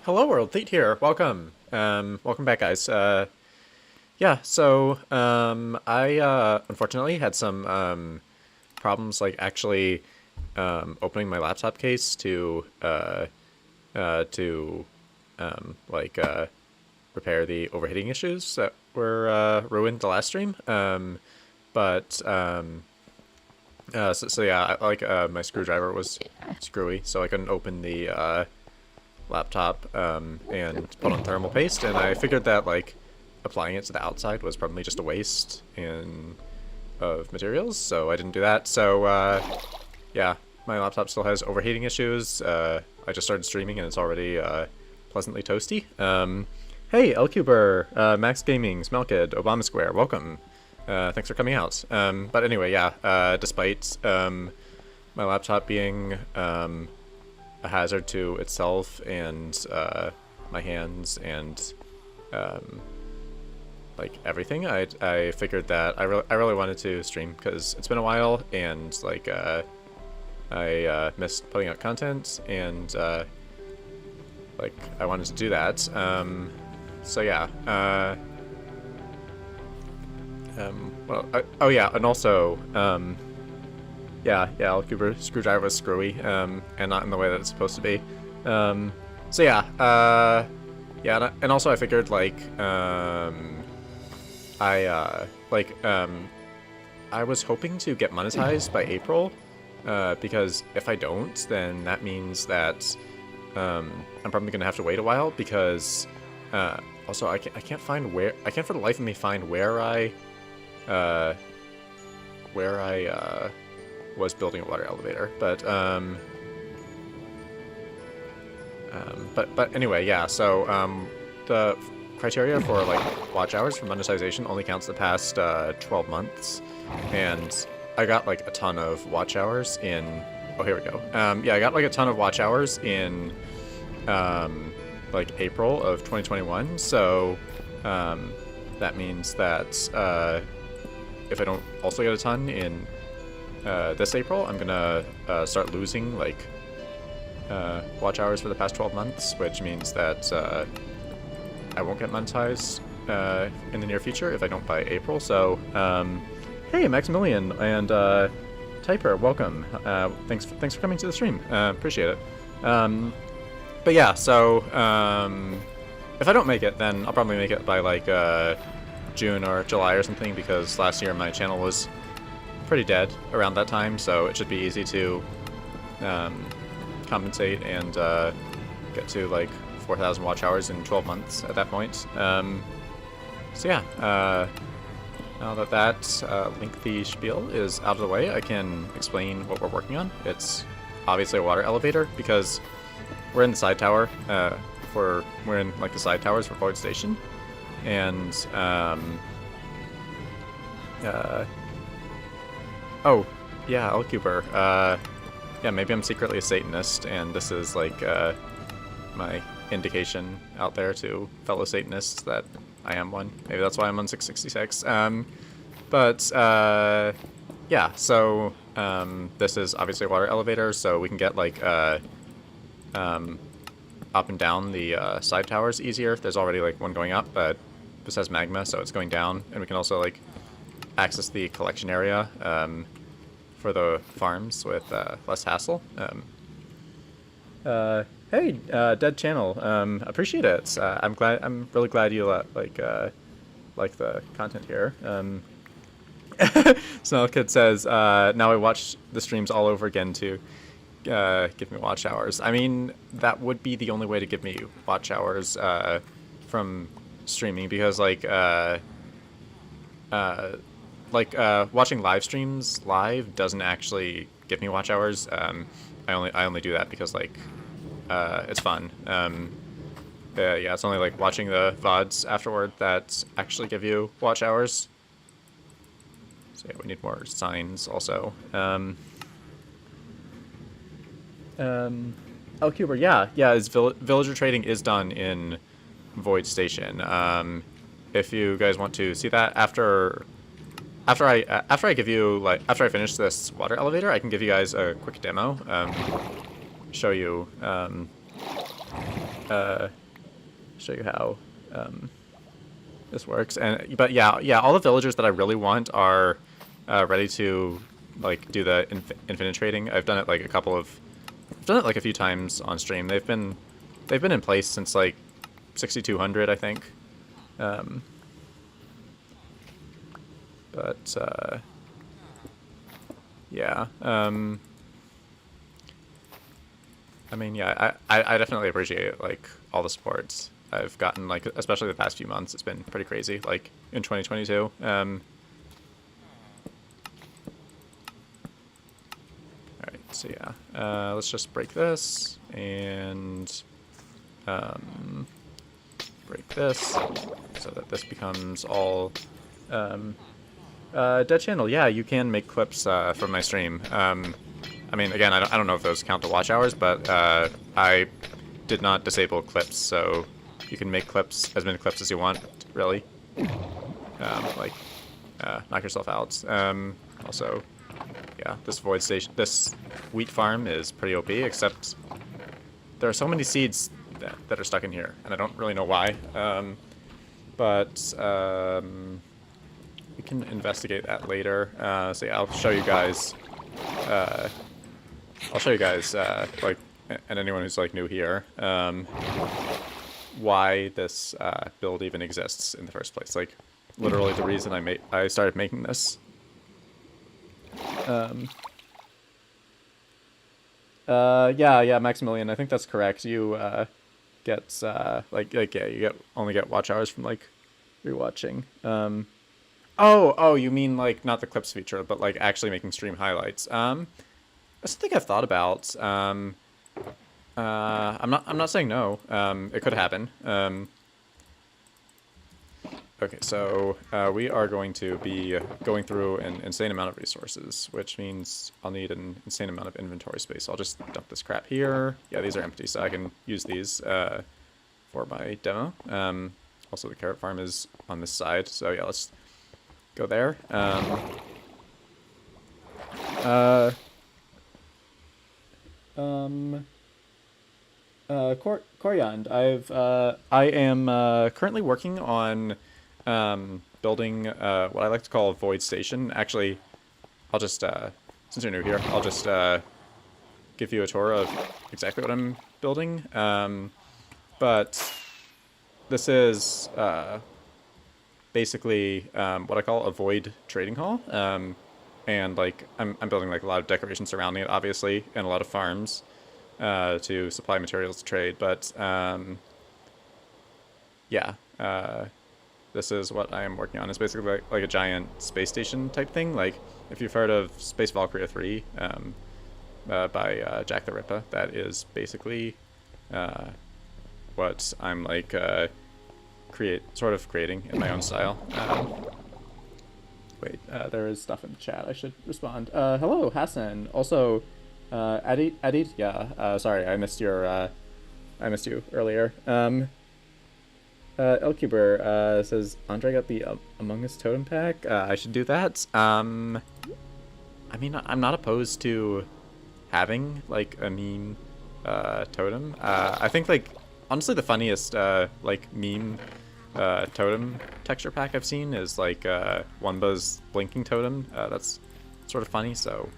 Hello world, Theet here. Welcome. Welcome back, guys. Yeah, so I unfortunately had some problems like actually opening my laptop case to repair the overheating issues that were ruined the last stream. So yeah, my screwdriver was screwy, so I couldn't open the laptop and put on thermal paste, and I figured that like applying it to the outside was probably just a waste of materials, so I didn't do that. So yeah, my laptop still has overheating issues. I just started streaming and it's already pleasantly toasty. Hey, Lcuber, Max Gaming, Smelkid, Obama Square, welcome. Thanks for coming out. But anyway, yeah, despite my laptop being a hazard to itself and my hands and like everything, I figured that I really wanted to stream because it's been a while, and like I missed putting out content, and like I wanted to do that. So yeah. Oh yeah, and also yeah, Alcuber screwdriver was screwy, and not in the way that it's supposed to be. So yeah, yeah, and also I figured like I was hoping to get monetized by April, because if I don't, then that means that I'm probably gonna have to wait a while, because also I can't for the life of me find where I was building a water elevator, but anyway, yeah. So the criteria for like watch hours for monetization only counts the past 12 months, and I got like a ton of watch hours in. Oh, here we go. Yeah, I got like a ton of watch hours in like April of 2021. So that means that if I don't also get a ton in this April, I'm gonna start losing like watch hours for the past 12 months, which means that I won't get monetized in the near future if I don't by April. So hey, Maximilian and Typer, welcome. Thanks for coming to the stream. Appreciate it. But yeah, so if I don't make it, then I'll probably make it by like June or July or something, because last year my channel was pretty dead around that time, so it should be easy to compensate and get to like 4,000 watch hours in 12 months at that point. So yeah, now that that lengthy spiel is out of the way, I can explain what we're working on. It's obviously a water elevator, because we're in the side tower. We're in like the side towers for Void Station, and oh, yeah, Lcuber. Yeah, maybe I'm secretly a Satanist, and this is like my indication out there to fellow Satanists that I am one. Maybe that's why I'm on 666. Yeah, so this is obviously a water elevator, so we can get like up and down the side towers easier. There's already like one going up, but this has magma, so it's going down, and we can also like access the collection area for the farms with less hassle. Hey, Dead Channel, appreciate it. I'm really glad you like the content here. Snell Kid says, now I watch the streams all over again to give me watch hours. I mean, that would be the only way to give me watch hours from streaming, because watching live streams live doesn't actually give me watch hours. I only do that because like it's fun. Yeah, it's only like watching the VODs afterward that actually give you watch hours. So yeah, we need more signs also. Lcuber, yeah, villager trading is done in Void Station. If you guys want to see that after I give you like after I finish this water elevator, I can give you guys a quick demo. Show you show you how this works. But yeah, all the villagers that I really want are ready to like do the infinite trading. I've done it like I've done it like a few times on stream. They've been in place since like 6200, I think. But yeah. I mean, yeah, I definitely appreciate like all the supports I've gotten, like especially the past few months. It's been pretty crazy. Like in 2022. All right, so yeah, let's just break this and break this so that this becomes all dead channel. Yeah, you can make clips from my stream. I mean, again, I don't know if those count to watch hours, but I did not disable clips, so you can make clips, as many clips as you want, really. Like, knock yourself out. Also, yeah, this void station, this wheat farm is pretty OP, except there are so many seeds that are stuck in here, and I don't really know why. But we can investigate that later. So yeah, I'll show you guys. Like, and anyone who's like new here, why this build even exists in the first place. Like, literally the reason I started making this. Yeah, Maximilian, I think that's correct. You get only get watch hours from like rewatching. Oh, you mean like not the clips feature, but like actually making stream highlights. That's something I've thought about. I'm not saying no. It could happen. Okay, so we are going to be going through an insane amount of resources, which means I'll need an insane amount of inventory space. I'll just dump this crap here. Yeah, these are empty, so I can use these for my demo. Also, the carrot farm is on this side, so yeah, let's go there. Coriand, I am currently working on building what I like to call a void station. Actually, I'll just since you're new here, I'll just give you a tour of exactly what I'm building. But this is basically what I call a void trading hall. And like I'm building like a lot of decorations surrounding it, obviously, and a lot of farms to supply materials to trade. But yeah, this is what I am working on. It's basically like a giant space station type thing. Like if you've heard of Space Valkyria 3 by Jack the Ripper, that is basically what I'm like creating in my own style. Wait, there is stuff in the chat. I should respond. Hello, Hassan. Also, Adid. Yeah. Sorry, I missed you earlier. Elcuber says Andre got the Among Us totem pack. I should do that. I mean, I'm not opposed to having like a meme totem. I think like honestly the funniest like meme totem texture pack I've seen is like Wumba's blinking totem. That's sort of funny, so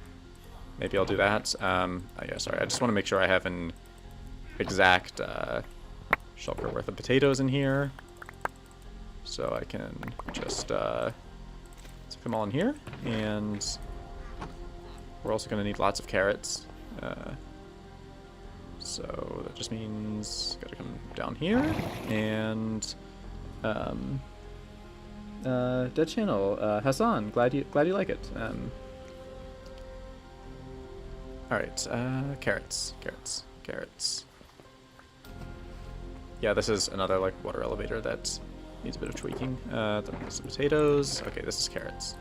maybe I'll do that. Yeah, sorry, I just want to make sure I have an exact shulker worth of potatoes in here, so I can just stick them all in here. And we're also going to need lots of carrots, so that just means gotta come down here. And dead channel, Hassan, glad you like it. All right, carrots. Yeah, this is another like water elevator that needs a bit of tweaking. Then some potatoes. Okay, this is carrots.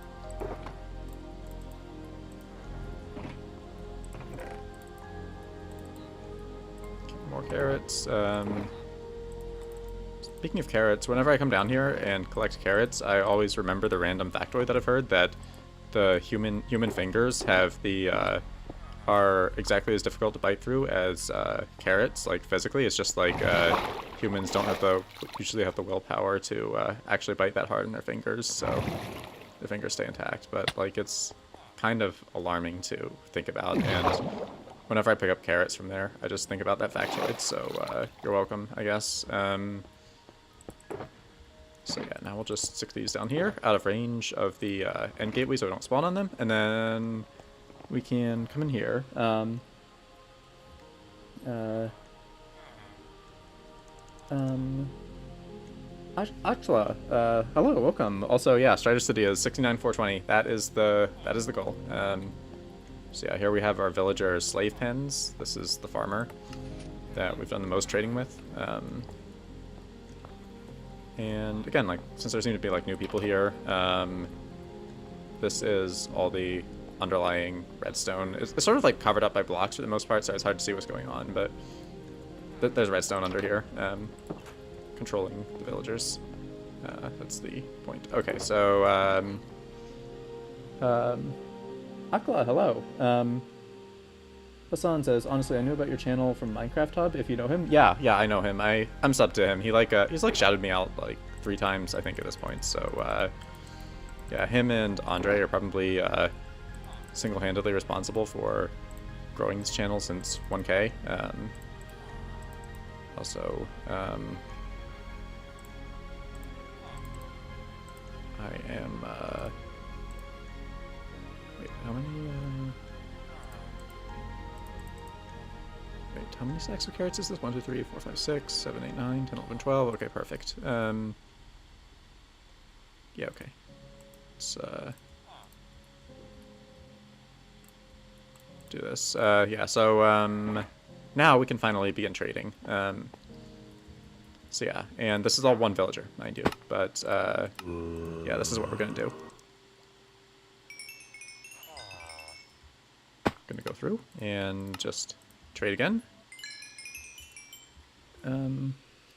More carrots. Speaking of carrots, whenever I come down here and collect carrots, I always remember the random factoid that I've heard that the human fingers have the are exactly as difficult to bite through as carrots, like physically. It's just like humans don't usually have the willpower to actually bite that hard in their fingers, so their fingers stay intact. But like it's kind of alarming to think about, and whenever I pick up carrots from there, I just think about that factoid. So you're welcome, I guess. So yeah, now we'll just stick these down here, out of range of the end gateway so we don't spawn on them, and then we can come in here. Atla, hello, welcome. Also, yeah, Strider City is 69,420. That is the goal. So yeah, here we have our villager slave pens. This is the farmer that we've done the most trading with. And again, like, since there seem to be like new people here, this is all the underlying redstone. It's sort of like covered up by blocks for the most part, so it's hard to see what's going on, but there's redstone under here, controlling the villagers. That's the point. Okay, so Akla, hello. Hassan says, honestly, I knew about your channel from Minecraft Hub, if you know him. Yeah, I know him. I'm subbed to him. He's like shouted me out like 3 times, I think, at this point. So, yeah, him and Andre are probably single-handedly responsible for growing this channel since 1K. Also, I am, wait, how many, wait, how many stacks of carrots is this? 1, 2, 3, 4, 5, 6, 7, 8, 9, 10, 11, 12. Okay, perfect. Yeah, okay. Let's do this. Yeah, so now we can finally begin trading. So yeah, and this is all one villager, mind you, but yeah, this is what we're gonna do. Gonna go through and just trade again.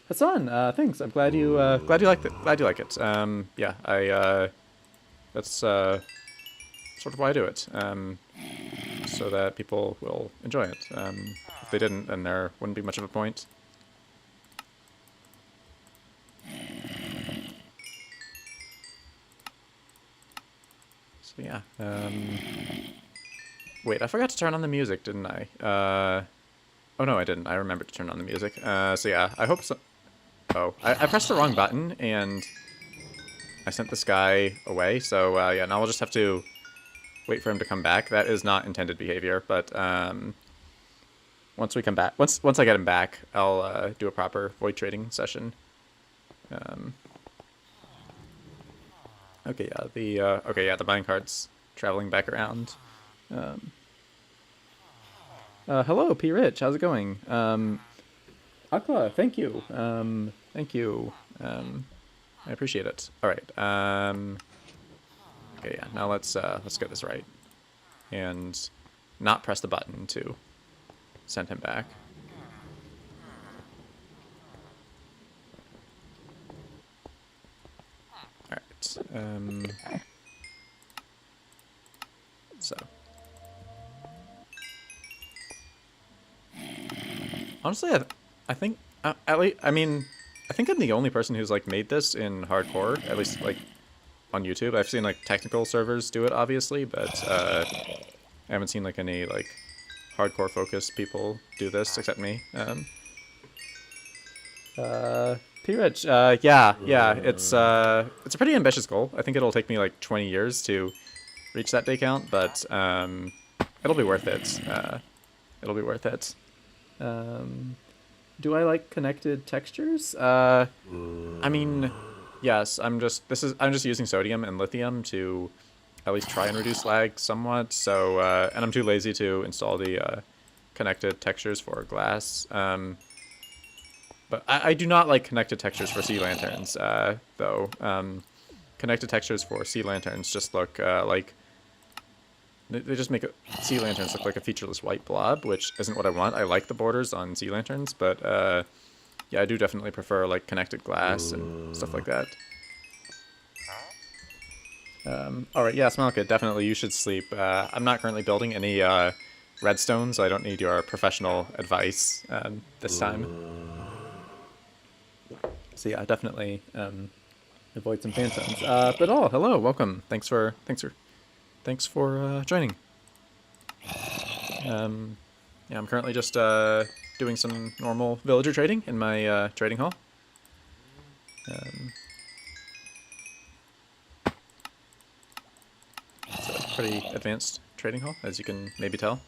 Hassan, thanks. I'm glad you like it. Yeah, that's sort of why I do it. So that people will enjoy it. If they didn't, then there wouldn't be much of a point. So yeah. Wait, I forgot to turn on the music, didn't I? Oh no, I didn't. I remembered to turn on the music. So yeah, I hope so. Oh, I pressed the wrong button and I sent this guy away. So yeah, now we'll just have to wait for him to come back. That is not intended behavior, but once we come back, once I get him back, I'll do a proper void trading session. Okay, yeah, the minecart's traveling back around. Hello, P. Rich. How's it going? Akla, thank you. Thank you. I appreciate it. All right. Okay, yeah. Now let's get this right, and not press the button to send him back. All right. So. Honestly, I think, at least, I mean, I think I'm the only person who's, like, made this in hardcore, at least, like, on YouTube. I've seen, like, technical servers do it, obviously, but, I haven't seen, like, any, like, hardcore-focused people do this, except me. P-Rich, yeah, it's a pretty ambitious goal. I think it'll take me, like, 20 years to reach that day count, but, it'll be worth it. It'll be worth it. Do I like connected textures? I mean, yes, I'm just using sodium and lithium to at least try and reduce lag somewhat, so, and I'm too lazy to install the, connected textures for glass, but I do not like connected textures for sea lanterns, though. Connected textures for sea lanterns just look, like, they just make sea lanterns look like a featureless white blob, which isn't what I want. I like the borders on sea lanterns, but yeah, I do definitely prefer like connected glass and stuff like that. All right, yeah, Smalka, definitely you should sleep. I'm not currently building any redstone, so I don't need your professional advice this time. So yeah, definitely avoid some phantoms. But hello, welcome. Thanks for joining. Yeah, I'm currently just doing some normal villager trading in my trading hall. It's a pretty advanced trading hall, as you can maybe tell.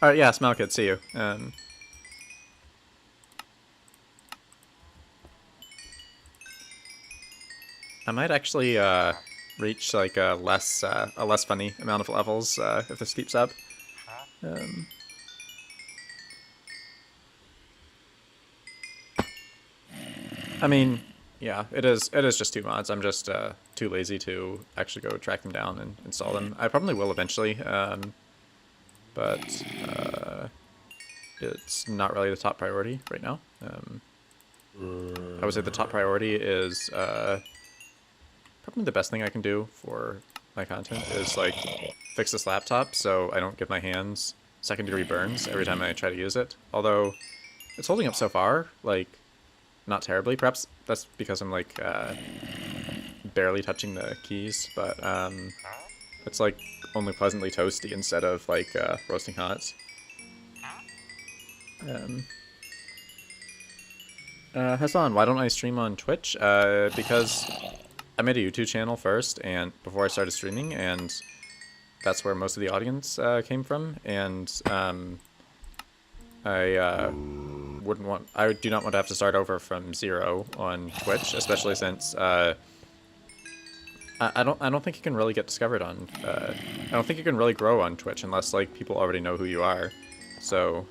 Alright, yeah, Smile Kid, see you. I might actually reach like a less funny amount of levels if this keeps up. I mean, yeah, it is just 2 mods. I'm just too lazy to actually go track them down and install them. I probably will eventually, but it's not really the top priority right now. I would say the top priority is probably the best thing I can do for my content is like fix this laptop so I don't give my hands second-degree burns every time I try to use it. Although it's holding up so far, like not terribly. Perhaps that's because I'm like barely touching the keys, but it's like only pleasantly toasty instead of like roasting hot. Hassan, why don't I stream on Twitch? Because I made a YouTube channel first, and before I started streaming, and that's where most of the audience came from. And I do not want to have to start over from zero on Twitch, especially since I don't think you can really get discovered on. I don't think you can really grow on Twitch unless like people already know who you are. So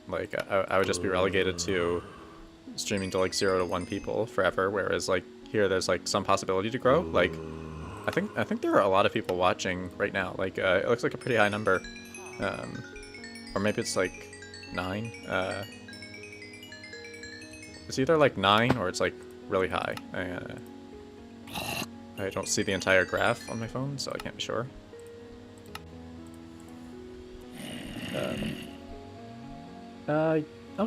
like I would just be relegated to streaming to like 0 to 1 people forever, whereas like here there's like some possibility to grow. Like I think there are a lot of people watching right now. Like it looks like a pretty high number, or maybe it's like 9. It's either like 9 or it's like really high. I don't see the entire graph on my phone, so I can't be sure.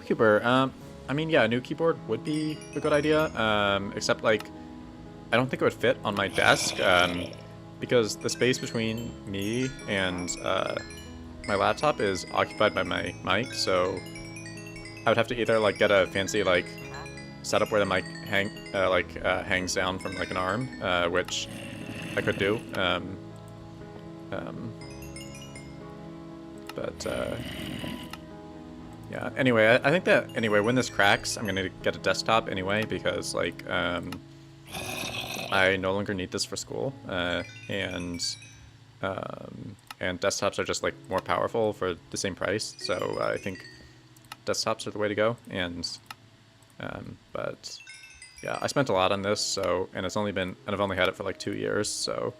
Cuber. I mean, yeah, a new keyboard would be a good idea, except, like, I don't think it would fit on my desk, because the space between me and my laptop is occupied by my mic, so I would have to either, like, get a fancy, like, setup where the mic hangs down from, like, an arm, which I could do, yeah, anyway, I think that, anyway, when this cracks, I'm gonna get a desktop anyway, because, like, I no longer need this for school, and desktops are just, like, more powerful for the same price, so I think desktops are the way to go, and, but, yeah, I spent a lot on this, so, and I've only had it for, like, 2 years, so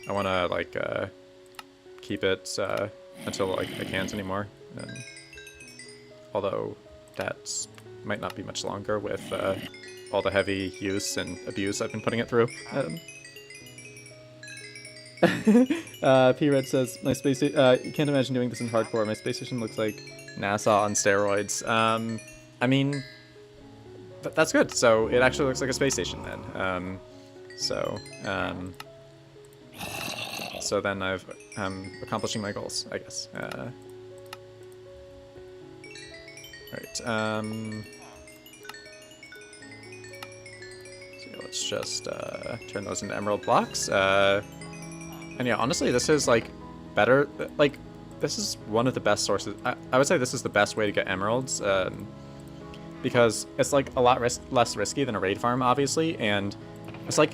I wanna, like, keep it, until, like, I can't anymore. Although that might not be much longer with all the heavy use and abuse I've been putting it through. P-Red says, my space you can't imagine doing this in hardcore. My space station looks like NASA on steroids. I mean, that's good. So it actually looks like a space station then. So then I'm accomplishing my goals, I guess. Alright, so let's just turn those into emerald blocks. And yeah, honestly, this is like better. Like, this is one of the best sources. I would say this is the best way to get emeralds, because it's like a lot less risky than a raid farm, obviously, and it's like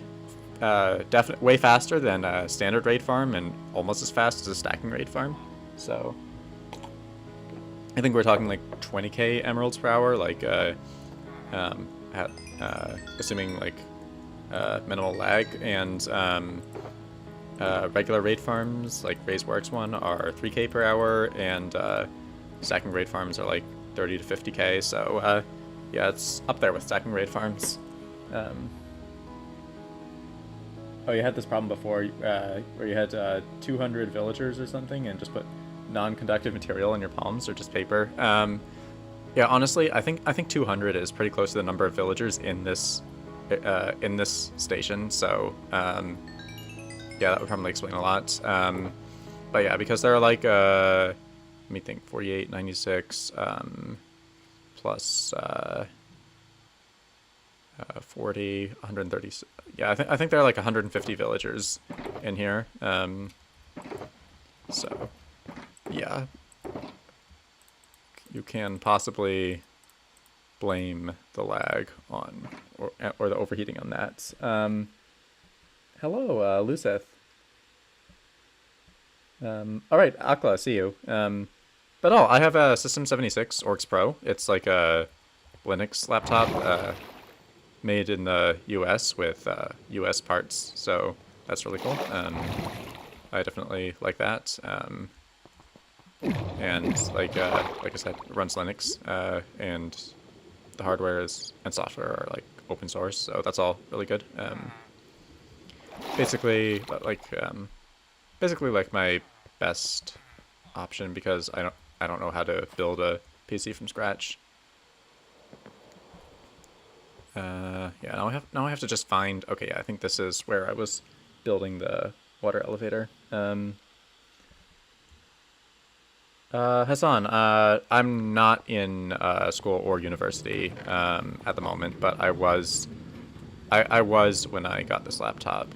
definitely way faster than a standard raid farm, and almost as fast as a stacking raid farm. So I think we're talking like 20k emeralds per hour, like assuming like minimal lag, and regular raid farms like Raise Works one are 3k per hour, and stacking raid farms are like 30 to 50k. So Yeah, it's up there with stacking raid farms. Oh, you had this problem before, where you had 200 villagers or something, and just put non-conductive material in your palms, or just paper. Yeah, honestly, I think 200 is pretty close to the number of villagers in this station. So yeah, that would probably explain a lot. But yeah, because there are like let me think, 48, 96 plus 40, 130. Yeah, I think there are like 150 villagers in here. So yeah, you can possibly blame the lag on or the overheating on that. Hello, Luceth. All right, Akla, see you. But I have a System 76 Orcs Pro. It's like a Linux laptop made in the US with US parts, so that's really cool. I definitely like that. And like I said, it runs Linux, and the hardware and software are like open source, so that's all really good. Basically, like my best option, because I don't know how to build a PC from scratch. Yeah, now I have to just find. Okay, yeah, I think this is where I was building the water elevator. Hassan, I'm not in school or university at the moment, but I was when I got this laptop.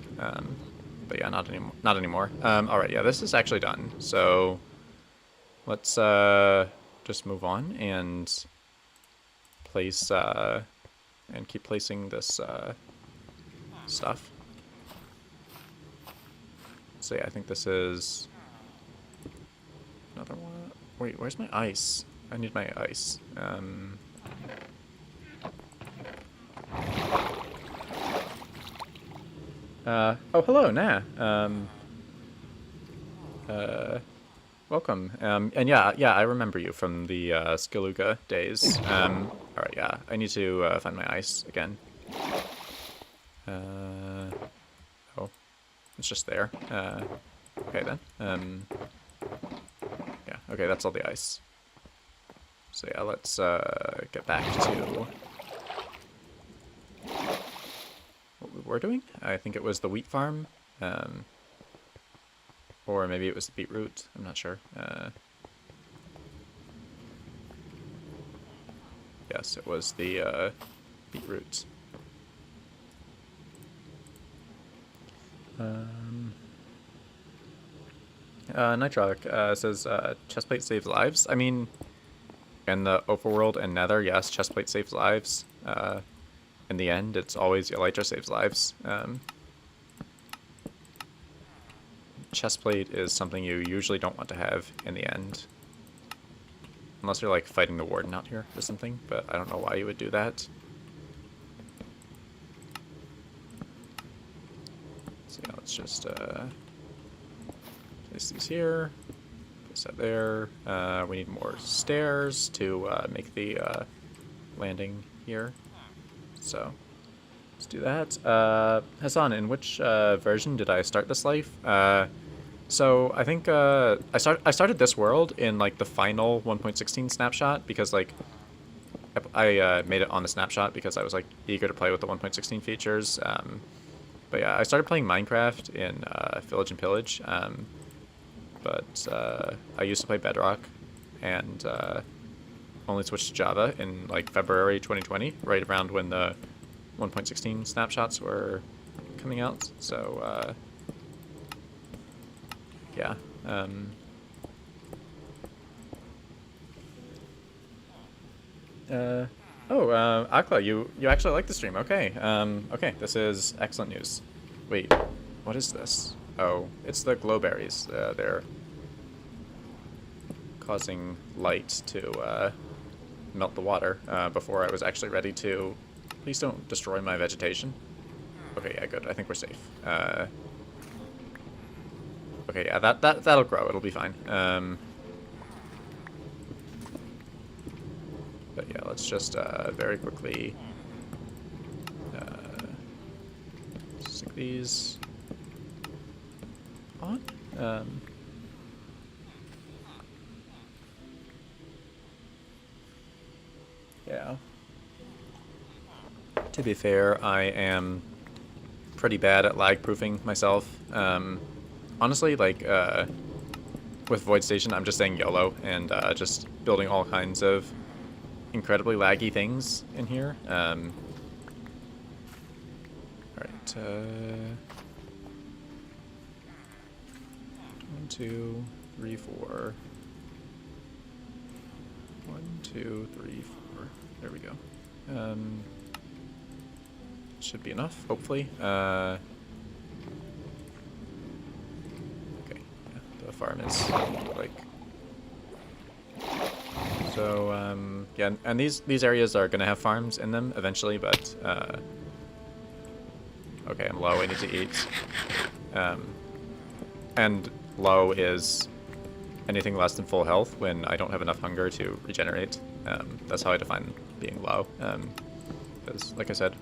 But yeah, not anymore. Not anymore. All right, yeah, this is actually done. So let's just move on and place and keep placing this stuff. So yeah, I think this is another one. Wait, where's my ice? I need my ice. Oh, hello, Nah. Welcome. And yeah, I remember you from the Skiluga days. All right, yeah, I need to find my ice again. Oh, it's just there. Okay then. Yeah, okay, that's all the ice. So yeah, let's get back to what we were doing. I think it was the wheat farm. Or maybe it was the beetroot. I'm not sure. Yes, it was the beetroot. Nitroc says chestplate saves lives. I mean, in the overworld and Nether, yes, chestplate saves lives. In the end, it's always Elytra saves lives. Chestplate is something you usually don't want to have in the end. Unless you're like fighting the warden out here or something, but I don't know why you would do that. So yeah, let's just place these here. Place that there. We need more stairs to make the landing here. So let's do that. Hassan, in which version did I start this life? So I think I started this world in like the final 1.16 snapshot, because like I made it on the snapshot because I was like eager to play with the 1.16 features. But yeah, I started playing Minecraft in Village and Pillage, but I used to play Bedrock, and only switched to Java in like February 2020, right around when the 1.16 snapshots were coming out. So yeah. Akla, you actually like the stream. Okay. Okay, this is excellent news. Wait, what is this? Oh, it's the glowberries. They're causing light to melt the water before I was actually ready to. Please don't destroy my vegetation. Okay, yeah, good. I think we're safe. Okay, yeah, that'll grow. It'll be fine. But yeah, let's just very quickly stick these on. Yeah. To be fair, I am pretty bad at lag proofing myself. Honestly, like with Void Station, I'm just saying YOLO and just building all kinds of incredibly laggy things in here. All right. 1, 2, 3, 4. 1, 2, 3, 4. There we go. Should be enough, hopefully. Okay. Yeah, the farm is like. So yeah, and these areas are gonna have farms in them eventually, but okay, I'm low. I need to eat. And low is anything less than full health when I don't have enough hunger to regenerate. That's how I define being low. Because, like I said,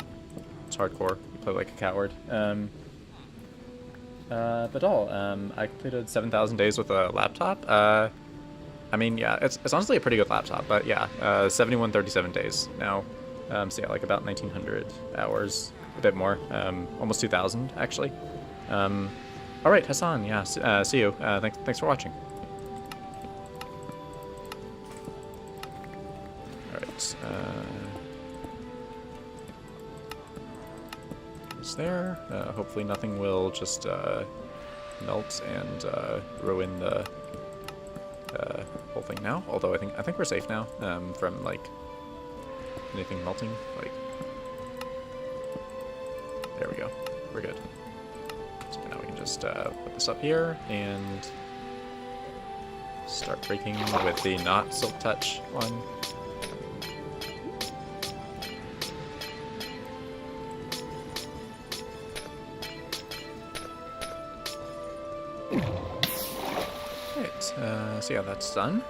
it's hardcore. You play like a coward. But I completed 7,000 days with a laptop. I mean, yeah, it's honestly a pretty good laptop, but yeah, 7137 days now. So yeah, like about 1,900 hours, a bit more, almost 2,000 actually. All right, Hassan, yeah, see you. Thanks for watching. All right, it's there. Hopefully nothing will just melt and ruin the whole thing now. Although I think we're safe now from like anything melting. Like, there we go. We're good. So now we can just put this up here and start breaking with the not silk touch one. So yeah, that's done.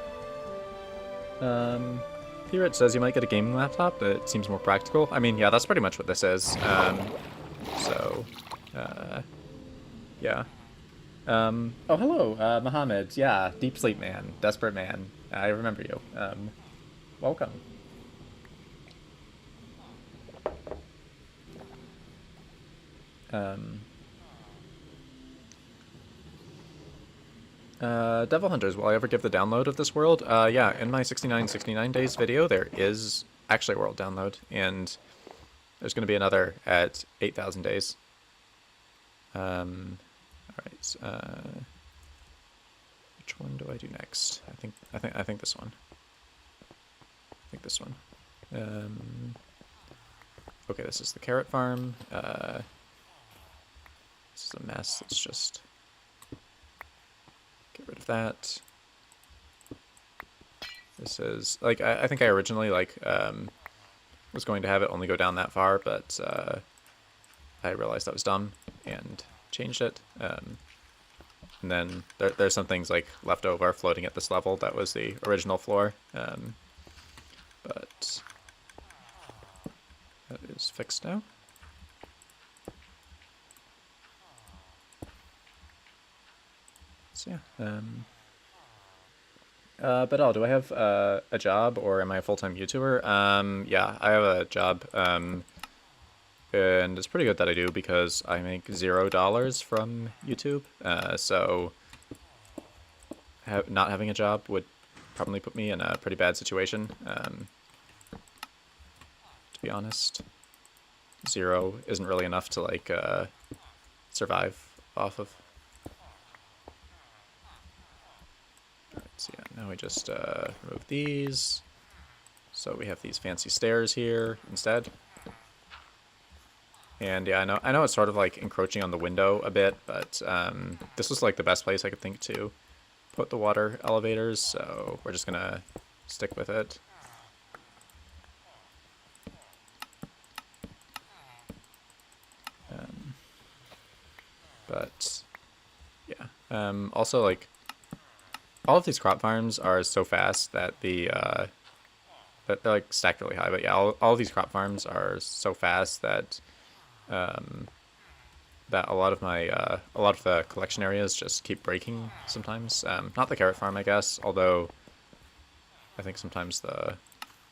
Here it says you might get a gaming laptop, but it seems more practical. I mean, yeah, that's pretty much what this is. Yeah. Oh, hello, Mohammed. Yeah, Deep Sleep Man, Desperate Man. I remember you. Welcome. Devil Hunters, will I ever give the download of this world? Yeah, in my 69 days video, there is actually a world download, and there's going to be another at 8,000 days. Alright, which one do I do next? I think this one. I think this one. Okay, this is the carrot farm. This is a mess. Let's just get rid of that. This is like I think I originally was going to have it only go down that far, but I realized that was dumb and changed it. And then there's some things like left over floating at this level. That was the original floor, but that is fixed now. So yeah. But do I have a job or am I a full-time YouTuber? Yeah, I have a job. And it's pretty good that I do because I make $0 from YouTube. So not having a job would probably put me in a pretty bad situation. To be honest, 0 isn't really enough to like survive off of. Alright, so yeah, now we just remove these. So we have these fancy stairs here instead. And yeah, I know it's sort of like encroaching on the window a bit, but this was like the best place I could think to put the water elevators, so we're just gonna stick with it. But yeah, also like all of these crop farms are so fast that the they're like stacked really high. But yeah, all of these crop farms are so fast that that a lot of the collection areas just keep breaking sometimes. Not the carrot farm, I guess, although I think sometimes the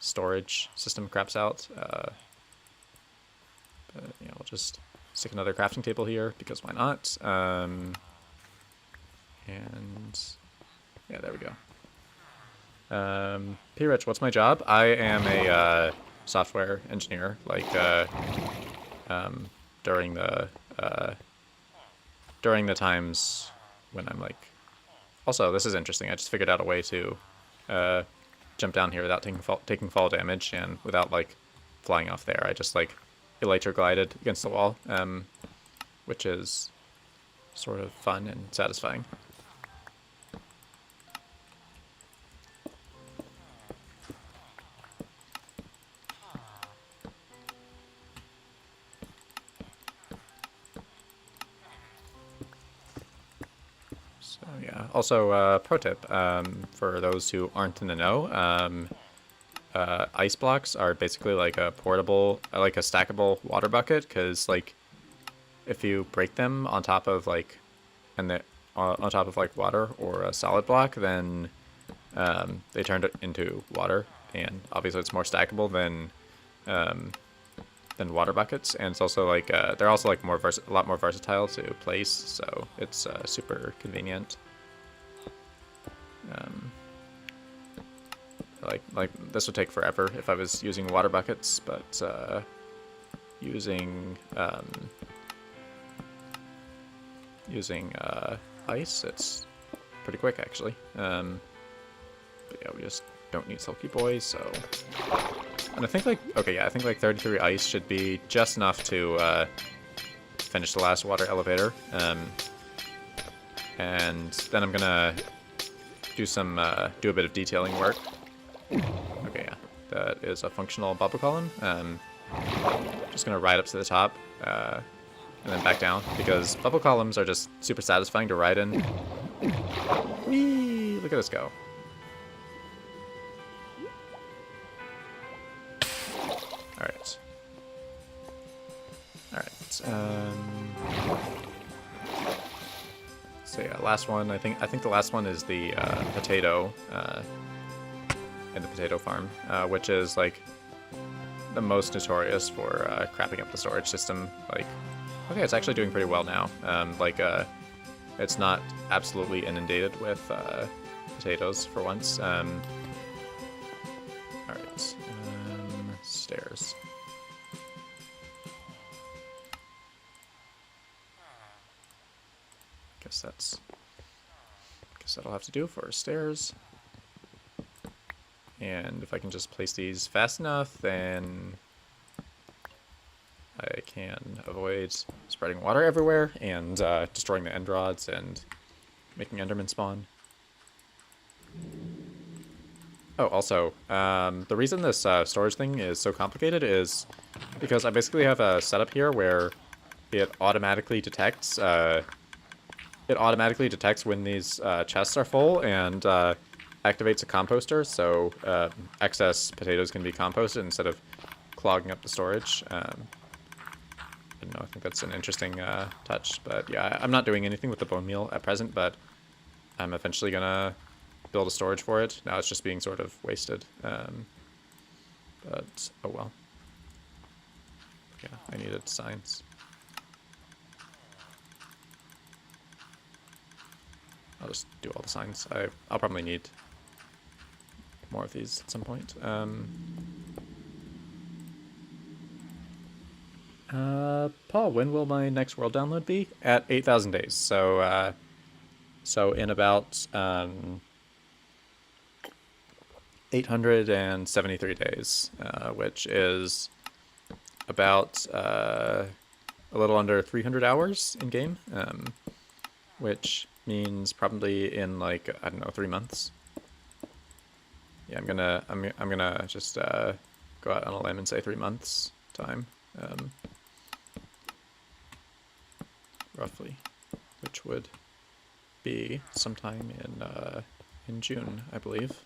storage system craps out. But yeah, we'll just stick another crafting table here because why not? And yeah, there we go. P. Rich, what's my job? I am a software engineer. Like during the times when I'm like. Also, this is interesting. I just figured out a way to jump down here without taking fall damage and without like flying off there. I just like elytra glided against the wall, which is sort of fun and satisfying. So yeah. Also, pro tip for those who aren't in the know. Ice blocks are basically like a portable, like a stackable water bucket, because like if you break them on top of like, on top of like water or a solid block, then they turn it into water, and obviously it's more stackable than water buckets, and it's also like they're also like a lot more versatile to place, so it's super convenient. Like this would take forever if I was using water buckets, but using ice, it's pretty quick actually. But yeah, we just don't need Silky Boy, so. And I think like, okay, yeah, I think like 33 ice should be just enough to finish the last water elevator. And then I'm gonna do a bit of detailing work. Okay, yeah, that is a functional bubble column. Just gonna ride up to the top, and then back down, because bubble columns are just super satisfying to ride in. Whee! Look at us go. Alright. Alright. So yeah, last one. I think the last one is the potato in the potato farm, which is like the most notorious for crapping up the storage system. Like, okay, it's actually doing pretty well now. It's not absolutely inundated with potatoes for once. All right, stairs. Guess that'll have to do for stairs. And if I can just place these fast enough, then I can avoid spreading water everywhere and destroying the end rods and making endermen spawn. Oh, also, the reason this storage thing is so complicated is because I basically have a setup here where it automatically detects when these chests are full and activates a composter, so excess potatoes can be composted instead of clogging up the storage. I don't know, I think that's an interesting touch, but yeah, I'm not doing anything with the bone meal at present, but I'm eventually gonna build a storage for it. Now it's just being sort of wasted, but oh well. Yeah, I needed signs. I'll just do all the signs. I'll probably need more of these at some point. Paul, when will my next world download be? At 8,000 days. So, so in about 873 days, which is about a little under 300 hours in game, which means probably in like, I don't know, 3 months. Yeah, I'm gonna just go out on a limb and say 3 months time, roughly, which would be sometime in June, I believe.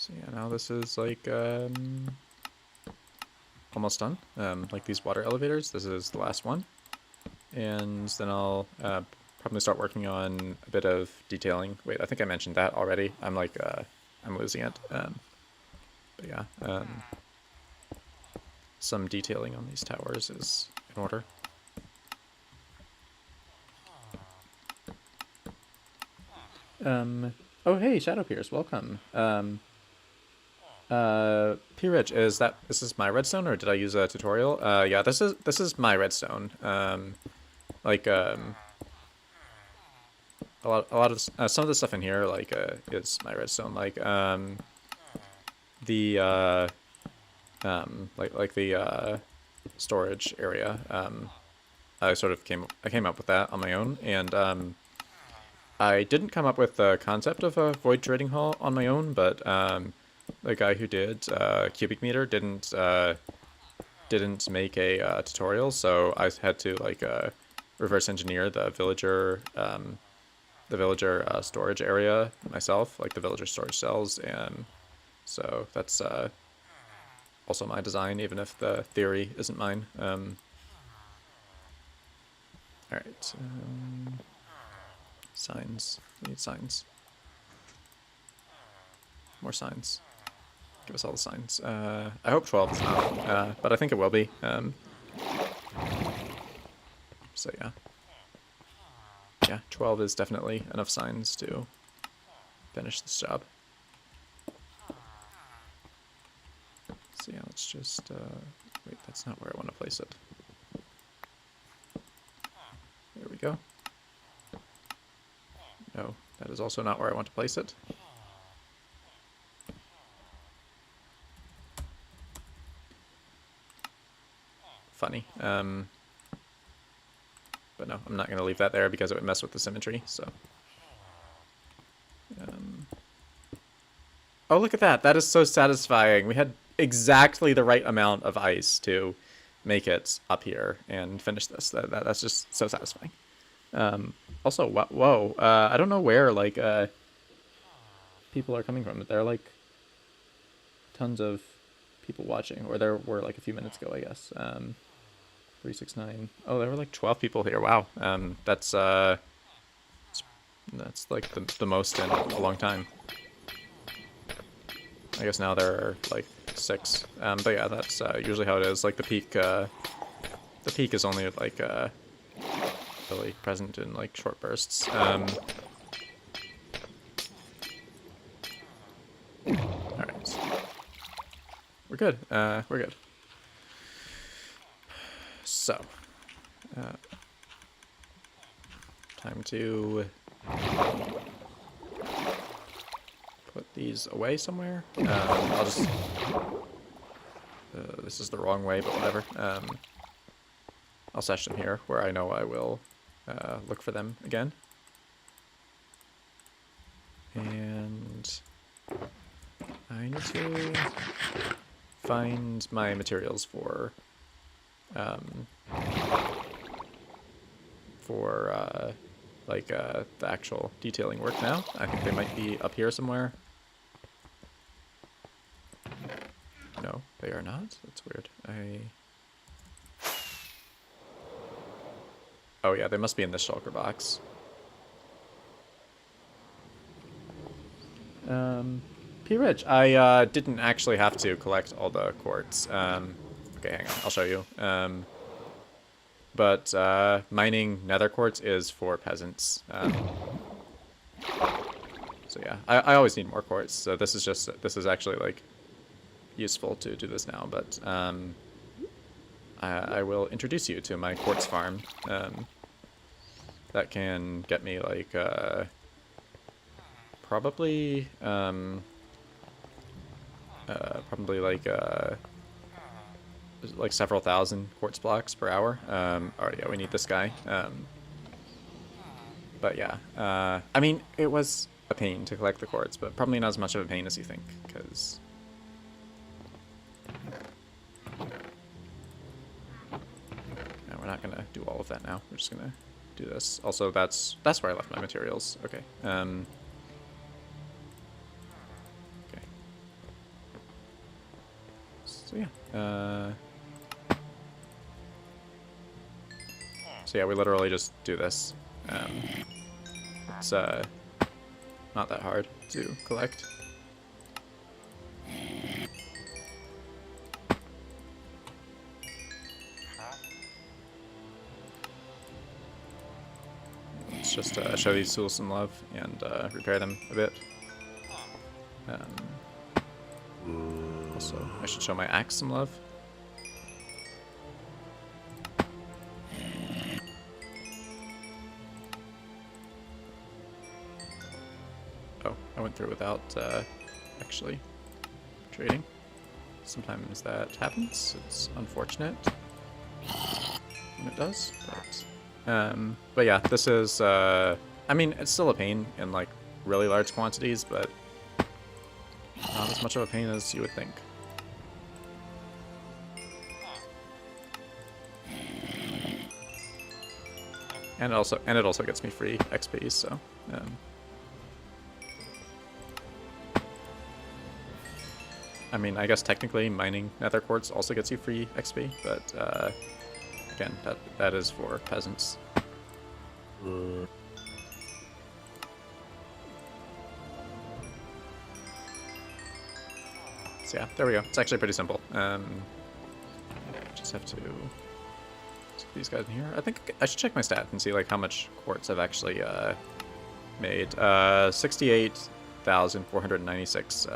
So yeah, now this is like almost done. Like these water elevators, this is the last one. And then I'll probably start working on a bit of detailing. Wait, I think I mentioned that already. I'm like, I'm losing it. But yeah, some detailing on these towers is in order. Oh hey, Shadow Pierce, welcome. P Rich, this is my redstone or did I use a tutorial? Yeah, this is my redstone. Like a lot of some of the stuff in here like is my redstone. Like the like the storage area. I came up with that on my own, and I didn't come up with the concept of a void trading hall on my own, but the guy who did cubic meter didn't make a tutorial, so I had to like reverse engineer the villager storage area myself, like the villager storage cells, and so that's also my design, even if the theory isn't mine. All right, signs. We need signs. More signs. Give us all the signs. I hope 12 is not, but I think it will be. So yeah. Yeah, 12 is definitely enough signs to finish this job. So yeah, let's just, wait, that's not where I want to place it. There we go. No, that is also not where I want to place it. Funny. But no, I'm not going to leave that there because it would mess with the symmetry, so. Oh, look at that. That is so satisfying. We had exactly the right amount of ice to make it up here and finish this. That's just so satisfying. Also, whoa. I don't know where, like, people are coming from. There are, like, tons of people watching. Or there were, like, a few minutes ago, I guess. 369. Oh, there were, like, 12 people here. Wow. That's like, the most in a long time. I guess now there are like 6. But yeah, that's usually how it is. Like the peak is only like really present in like short bursts. All right, we're good. We're good. So, time to put these away somewhere. I'll just... this is the wrong way, but whatever. I'll stash them here, where I know I will look for them again. And I need to find my materials for like the actual detailing work now. I think they might be up here somewhere. No, they are not. That's weird. Oh yeah, they must be in this shulker box. P. Rich, I didn't actually have to collect all the quartz. Okay, hang on, I'll show you. But mining nether quartz is for peasants. So yeah, I always need more quartz. So this is actually like useful to do this now. But I will introduce you to my quartz farm. That can get me like probably like several thousand quartz blocks per hour. Alright, yeah, we need this guy. But yeah, I mean, it was a pain to collect the quartz, but probably not as much of a pain as you think, because... No, we're not gonna do all of that now. We're just gonna do this. Also, that's where I left my materials. Okay. Okay. So yeah. So yeah, we literally just do this. It's not that hard to collect. Let's just show these tools some love and repair them a bit. Also, I should show my axe some love. Oh, I went through without actually trading. Sometimes that happens. It's unfortunate when it does. But yeah, this is, I mean, it's still a pain in like really large quantities, but not as much of a pain as you would think. And it also gets me free XP, so I mean, I guess technically mining nether quartz also gets you free XP, but again, that is for peasants. So yeah, there we go. It's actually pretty simple. Just have to stick these guys in here. I think I should check my stats and see like how much quartz I've actually made. 68,496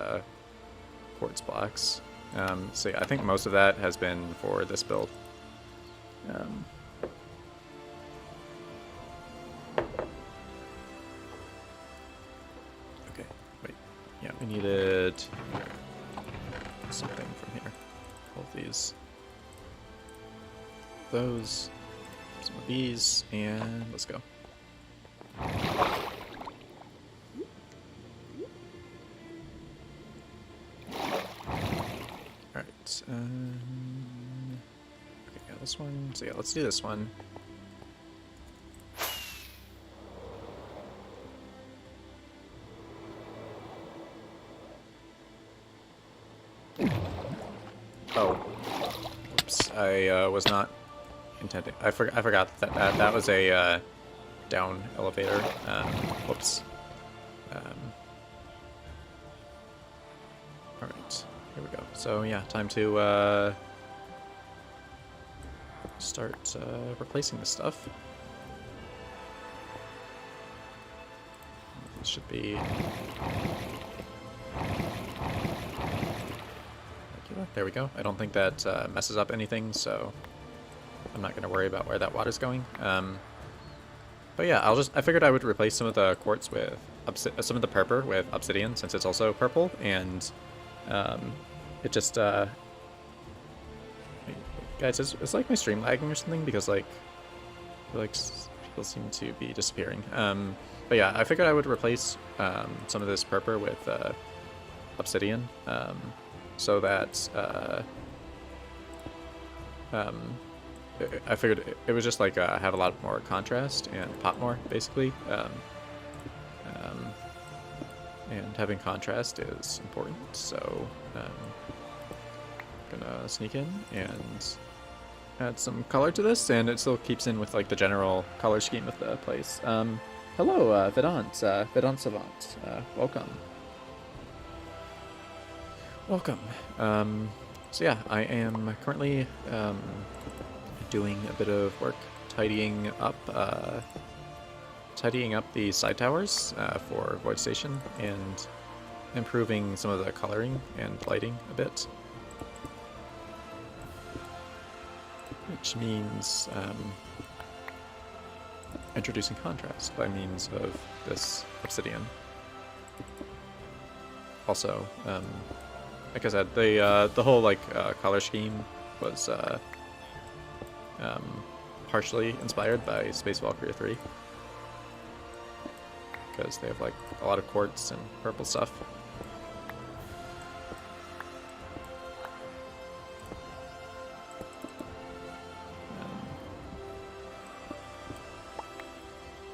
quartz blocks. So yeah, I think most of that has been for this build. Okay, wait. Yeah, we needed something from here. All of these. Those. Some of these, and let's go. Alright, okay, yeah, this one. So yeah, let's do this one. Oh, whoops! I was not intending. I forgot that that was a down elevator. Whoops. All right, here we go. So yeah, time to start replacing this stuff. This should be. There we go. I don't think that messes up anything, so I'm not going to worry about where that water's going. But yeah, I figured I would replace some of the quartz with some of the purple with obsidian, since it's also purple, and it just guys, it's like my stream lagging or something, because like I feel like people seem to be disappearing. But yeah, I figured I would replace some of this purple with obsidian. So that I figured it was just like have a lot more contrast and pop more, basically. And having contrast is important, so gonna sneak in and add some color to this, and it still keeps in with like the general color scheme of the place. Hello, Vedant Savant. Welcome. Welcome. So yeah, I am currently doing a bit of work tidying up the side towers for Void Station and improving some of the coloring and lighting a bit, which means introducing contrast by means of this obsidian. Also, like I said, the whole like color scheme was partially inspired by Space Valkyria 3, because they have like a lot of quartz and purple stuff.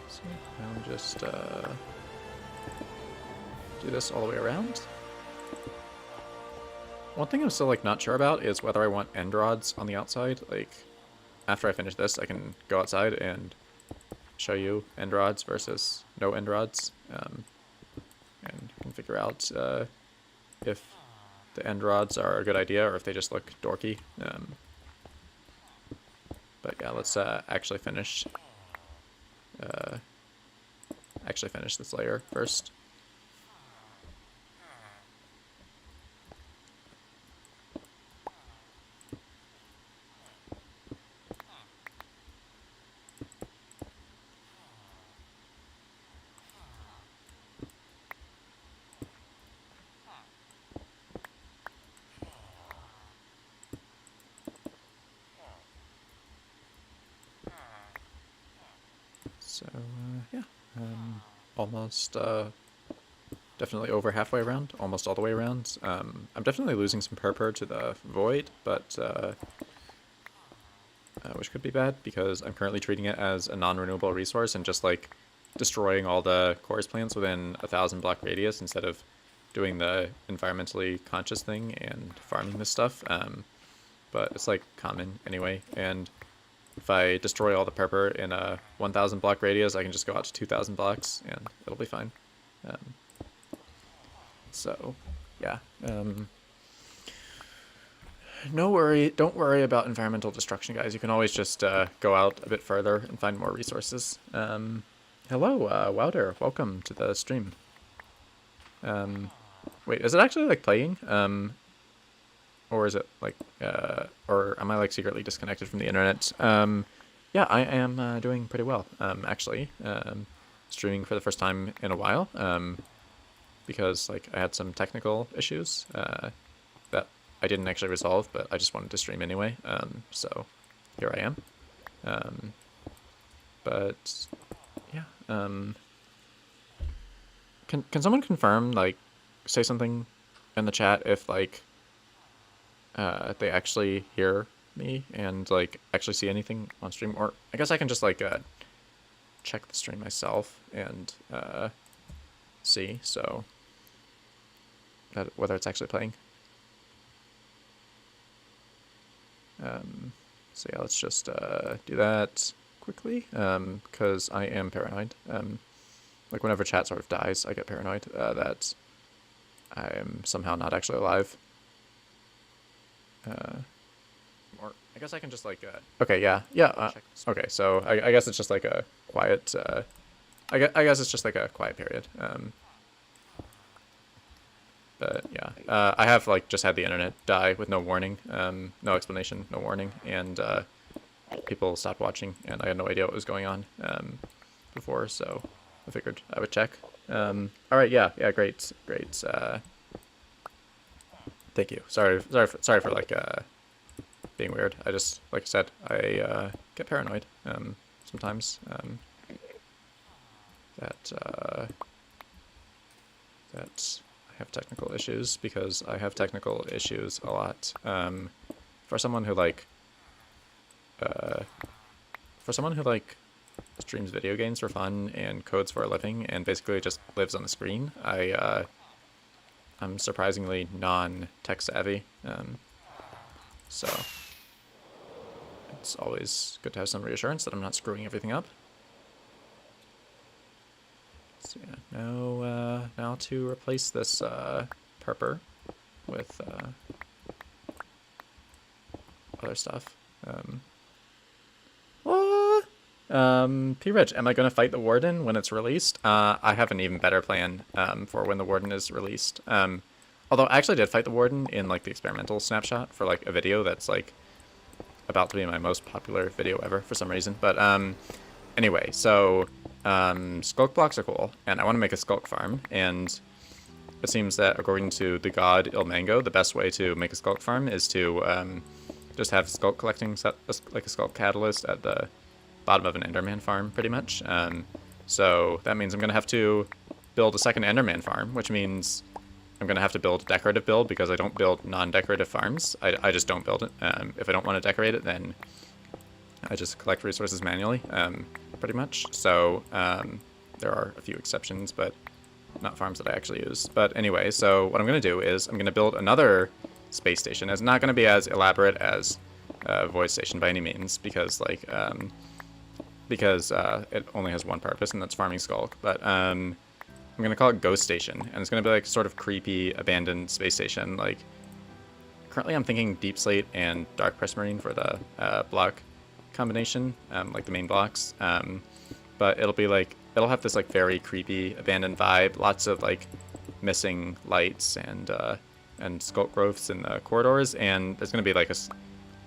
So now just do this all the way around. One thing I'm still like not sure about is whether I want end rods on the outside. Like, after I finish this, I can go outside and show you end rods versus no end rods, and you can figure out if the end rods are a good idea or if they just look dorky. But yeah, let's actually finish this layer first. So yeah, almost definitely over halfway around, almost all the way around. I'm definitely losing some purpur to the void, but which could be bad because I'm currently treating it as a non-renewable resource and just like destroying all the chorus plants within 1,000 block radius instead of doing the environmentally conscious thing and farming this stuff. But it's like common anyway, and if I destroy all the purpur in a 1,000 block radius, I can just go out to 2,000 blocks and it'll be fine. So, yeah. Don't worry about environmental destruction, guys. You can always just go out a bit further and find more resources. Hello, Wouter. Welcome to the stream. Wait, is it actually like playing? Or is it like, or am I like secretly disconnected from the internet? Yeah, I am doing pretty well, actually. Streaming for the first time in a while, because like I had some technical issues that I didn't actually resolve, but I just wanted to stream anyway. So here I am. But yeah, can someone confirm, like, say something in the chat if like they actually hear me and like actually see anything on stream? Or I guess I can just like check the stream myself and see so that whether it's actually playing. So yeah, let's just do that quickly because I am paranoid. Like whenever chat sort of dies, I get paranoid that I'm somehow not actually alive. Or I guess I can just like okay, yeah. Okay, so I guess it's just like a quiet I guess it's just like a quiet period. But yeah, I have like just had the internet die with no warning, no explanation, no warning, and people stopped watching, and I had no idea what was going on before, so I figured I would check. All right, yeah, great. Thank you. Sorry for like being weird. I just, like I said, I get paranoid sometimes. That I have technical issues because I have technical issues a lot. For someone who like streams video games for fun and codes for a living and basically just lives on the screen, I'm surprisingly non-tech savvy. So it's always good to have some reassurance that I'm not screwing everything up. So yeah, now to replace this purpur with other stuff. P-Rich, am I going to fight the Warden when it's released? I have an even better plan for when the Warden is released. Although I actually did fight the Warden in like the experimental snapshot for like a video that's like about to be my most popular video ever for some reason. But anyway, so skulk blocks are cool, and I want to make a skulk farm, and it seems that according to the god Ilmango, the best way to make a skulk farm is to just have skulk collecting set, like a skulk catalyst at the bottom of an Enderman farm, pretty much. So that means I'm going to have to build a second Enderman farm, which means I'm going to have to build a decorative build because I don't build non-decorative farms. I just don't build it. If I don't want to decorate it, then I just collect resources manually, pretty much. So there are a few exceptions, but not farms that I actually use. But anyway, so what I'm going to do is I'm going to build another space station. It's not going to be as elaborate as void station by any means, because it only has one purpose, and that's farming skulk. But I'm going to call it ghost station, and it's going to be like sort of creepy abandoned space station. Like currently I'm thinking deep slate and dark prismarine for the block combination, like the main blocks. But it'll have this like very creepy abandoned vibe, lots of like missing lights and skulk growths in the corridors, and there's going to be like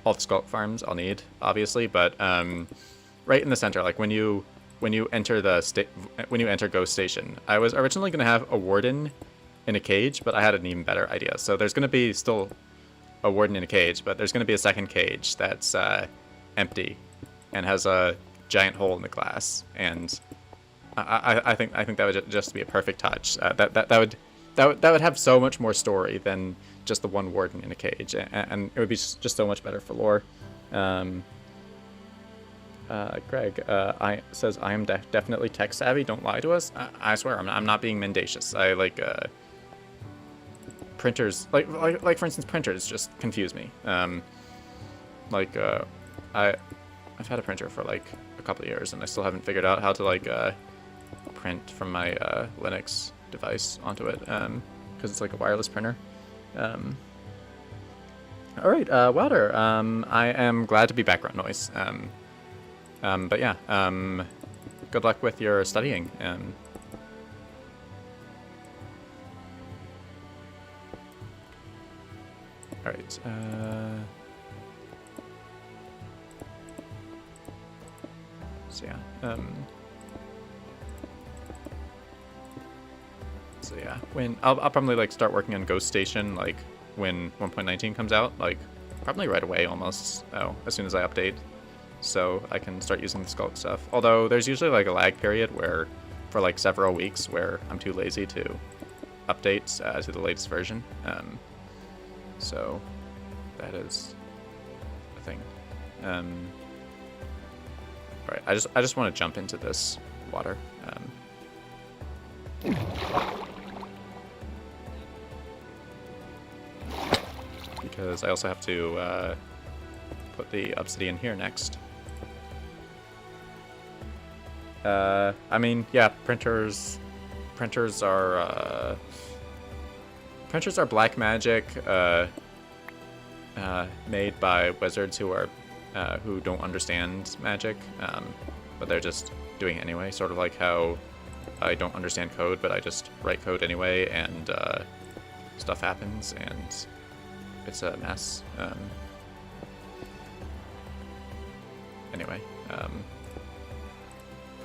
all the skulk farms I'll need, obviously, but right in the center, like when you enter Ghost Station, I was originally going to have a warden in a cage, but I had an even better idea. So there's going to be still a warden in a cage, but there's going to be a second cage that's empty and has a giant hole in the glass, and I think that would just be a perfect touch. That would have so much more story than just the one warden in a cage, and it would be just so much better for lore. Greg says, I am definitely tech savvy. Don't lie to us. I swear, I'm not being mendacious. I like printers, like for instance, printers just confuse me. I've had a printer for like a couple of years, and I still haven't figured out how to like print from my Linux device onto it, because it's like a wireless printer. All right, Wilder. I am glad to be background noise. But yeah, good luck with your studying. All right. So yeah. So yeah, when I'll probably like start working on Ghost Station like when 1.19 comes out, like probably right away almost. Oh, as soon as I update, so I can start using the skulk stuff. Although there's usually like a lag period where, for like several weeks, where I'm too lazy to update to the latest version. So that is a thing. All right, I just want to jump into this water. Because I also have to put the obsidian here next. I mean, yeah, printers are black magic made by wizards who don't understand magic, but they're just doing it anyway. Sort of like how I don't understand code, but I just write code anyway, and stuff happens, and it's a mess. Anyway,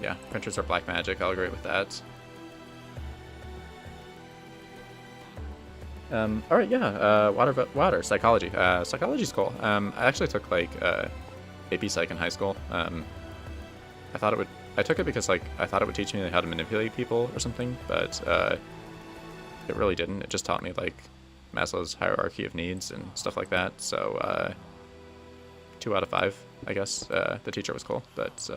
yeah, printers are black magic. I'll agree with that. All right, yeah, water, psychology. Psychology's cool. I actually took like AP Psych in high school. I took it because like I thought it would teach me how to manipulate people or something, but it really didn't. It just taught me like Maslow's hierarchy of needs and stuff like that. So 2 out of 5, I guess. The teacher was cool, but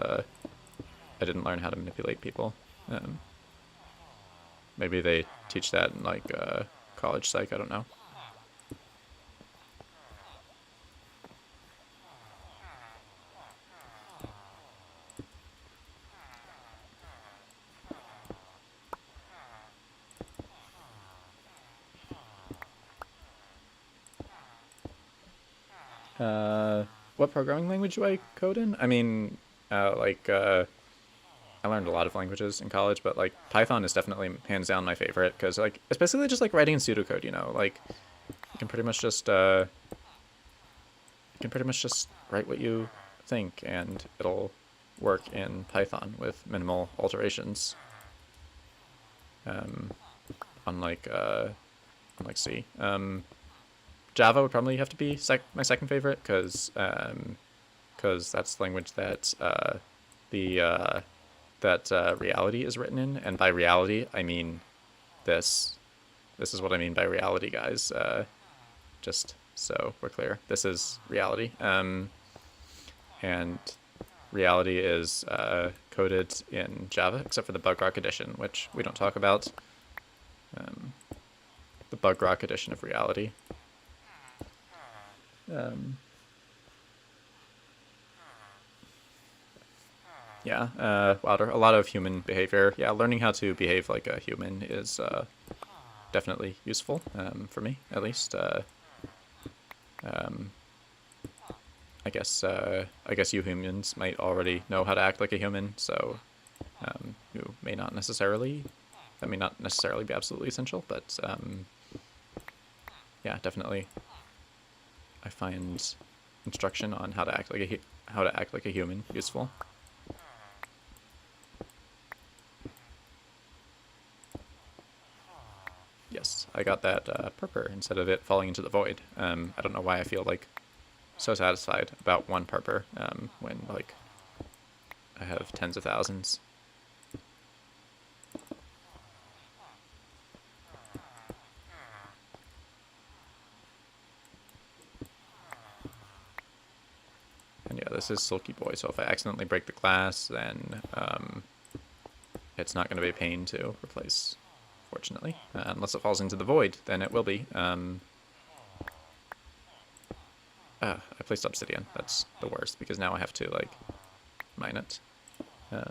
I didn't learn how to manipulate people. Maybe they teach that in like college psych. I don't know. What programming language do I code in? I mean, I learned a lot of languages in college, but like Python is definitely hands down my favorite, because like it's basically just like writing in pseudocode, you know, like you can pretty much just write what you think and it'll work in Python with minimal alterations. Unlike C. Java would probably have to be my second favorite, because that's the language that reality is written in, and by reality I mean this. This is what I mean by reality, guys. Just so we're clear, this is reality. And reality is coded in Java, except for the Bug Rock edition, which we don't talk about. The Bug Rock edition of reality. Yeah, a lot of human behavior. Yeah, learning how to behave like a human is definitely useful, for me, at least. Um, I guess you humans might already know how to act like a human, so you may not necessarily, that may not necessarily be absolutely essential, but yeah, definitely, I find instruction on how to act like how to act like a human useful. Yes, I got that purpur instead of it falling into the void. I don't know why I feel like so satisfied about one purpur when like I have tens of thousands. And yeah, this is Silky Boy, so if I accidentally break the glass, then it's not going to be a pain to replace, fortunately. Unless it falls into the void, then it will be. I placed obsidian. That's the worst, because now I have to, like, mine it. Yeah,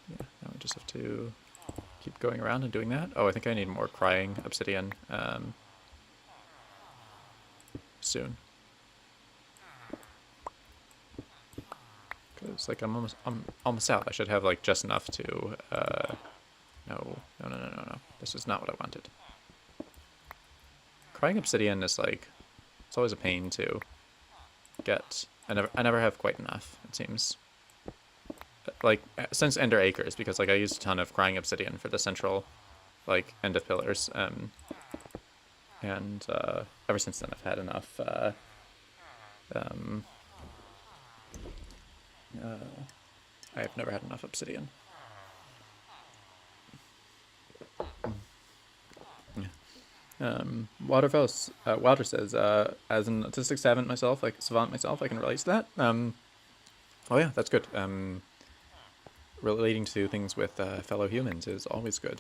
now we just have to keep going around and doing that. Oh, I think I need more crying obsidian soon. Because, like, I'm almost out. I should have, like, just enough to, no. This is not what I wanted. Crying obsidian is, like, it's always a pain to get. I never have quite enough, it seems. Like, since Ender Acres, because, like, I used a ton of crying obsidian for the central, like, end of pillars. And ever since then I've had enough, I've never had enough obsidian. Water says, as an autistic savant myself, I can relate to that. Oh yeah, that's good. Relating to things with fellow humans is always good.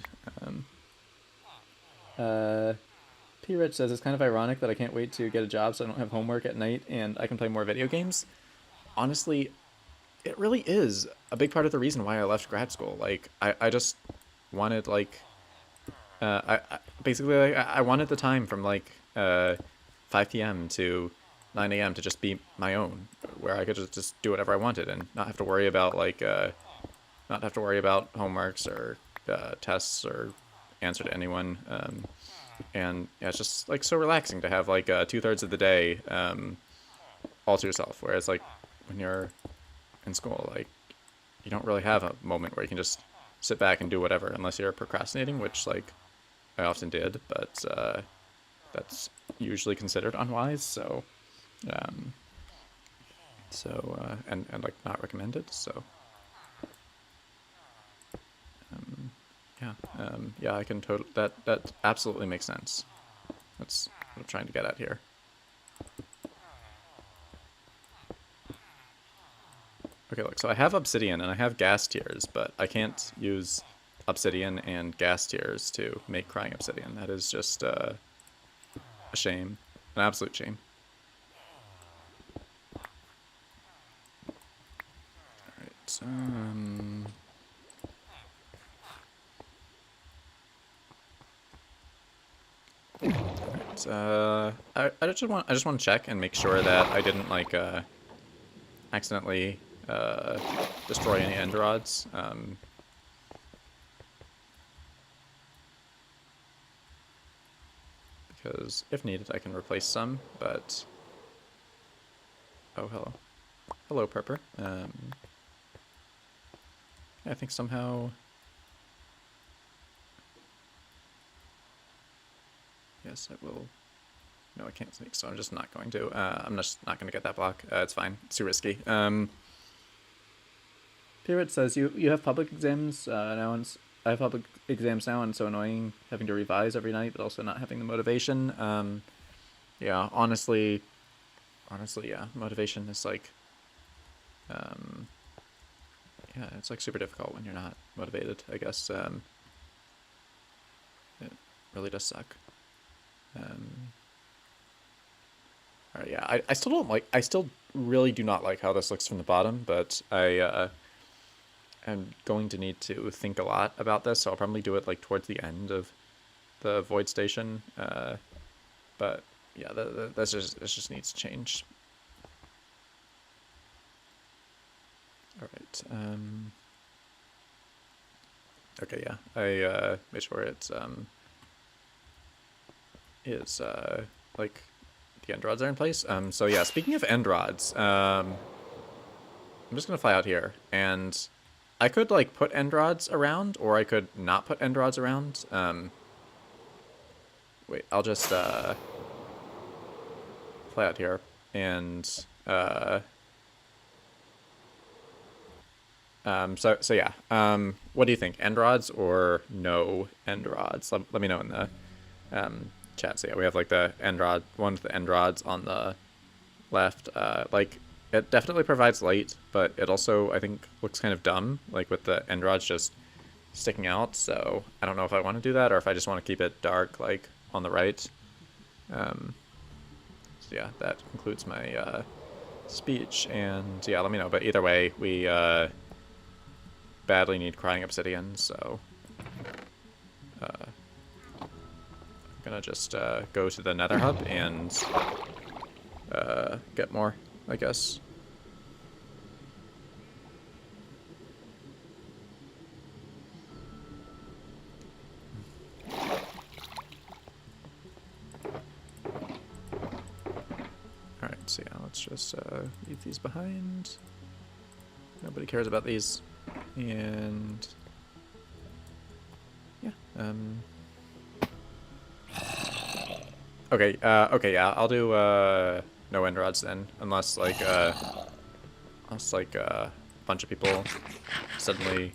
P. Rich says it's kind of ironic that I can't wait to get a job so I don't have homework at night and I can play more video games. Honestly, it really is a big part of the reason why I left grad school. Like, I just wanted, like, basically, like, I wanted the time from, like, 5 p.m. to 9 a.m. to just be my own, where I could just do whatever I wanted and not have to worry about, like, not have to worry about homeworks or tests or answer to anyone. And yeah, it's just, like, so relaxing to have, like, 2/3 of the day all to yourself. Whereas, like, when you're in school, like, you don't really have a moment where you can just sit back and do whatever unless you're procrastinating, which, like, I often did, but that's usually considered unwise. So, and like, not recommended. So, yeah, I can totally, that absolutely makes sense. That's what I'm trying to get at here. Okay, look, so I have obsidian and I have gas tiers, but I can't use obsidian and gas tiers to make crying obsidian. That is just a shame, an absolute shame. Alright, I just want to check and make sure that I didn't, like, accidentally destroy any end rods. Because if needed, I can replace some. But oh, hello, hello, Purpur. I think somehow. Yes, I will. No, I can't sneak, so I'm just not going to. I'm just not going to get that block. It's fine. It's too risky. Pirate says you have public exams now, and I have public exams now, and it's so annoying having to revise every night, but also not having the motivation. Yeah, honestly, yeah, motivation is like, yeah, it's like super difficult when you're not motivated, I guess. really does suck. Alright, yeah, I still don't like, I still really do not like how this looks from the bottom, but I am going to need to think a lot about this, so I'll probably do it like towards the end of the void station. But yeah, this just needs to change. All right. Okay, yeah, I made sure it's like the end rods are in place. So yeah, speaking of end rods, I'm just gonna fly out here, and I could like put end rods around, or I could not put end rods around. Wait, I'll just fly out here, and so yeah. What do you think? End rods or no end rods? Let me know in the chat. So yeah, we have like the end rod, one of the end rods on the left. Like it definitely provides light, but it also I think looks kind of dumb, like with the end rods just sticking out. So I don't know if I want to do that or if I just want to keep it dark, like on the right. So yeah, that concludes my speech, and yeah, let me know. But either way, we badly need crying obsidian, so I'm gonna just go to the Nether hub and get more, I guess. Alright, so yeah, let's just leave these behind. Nobody cares about these. And yeah, okay, okay, yeah, I'll do no end rods then, unless like a bunch of people suddenly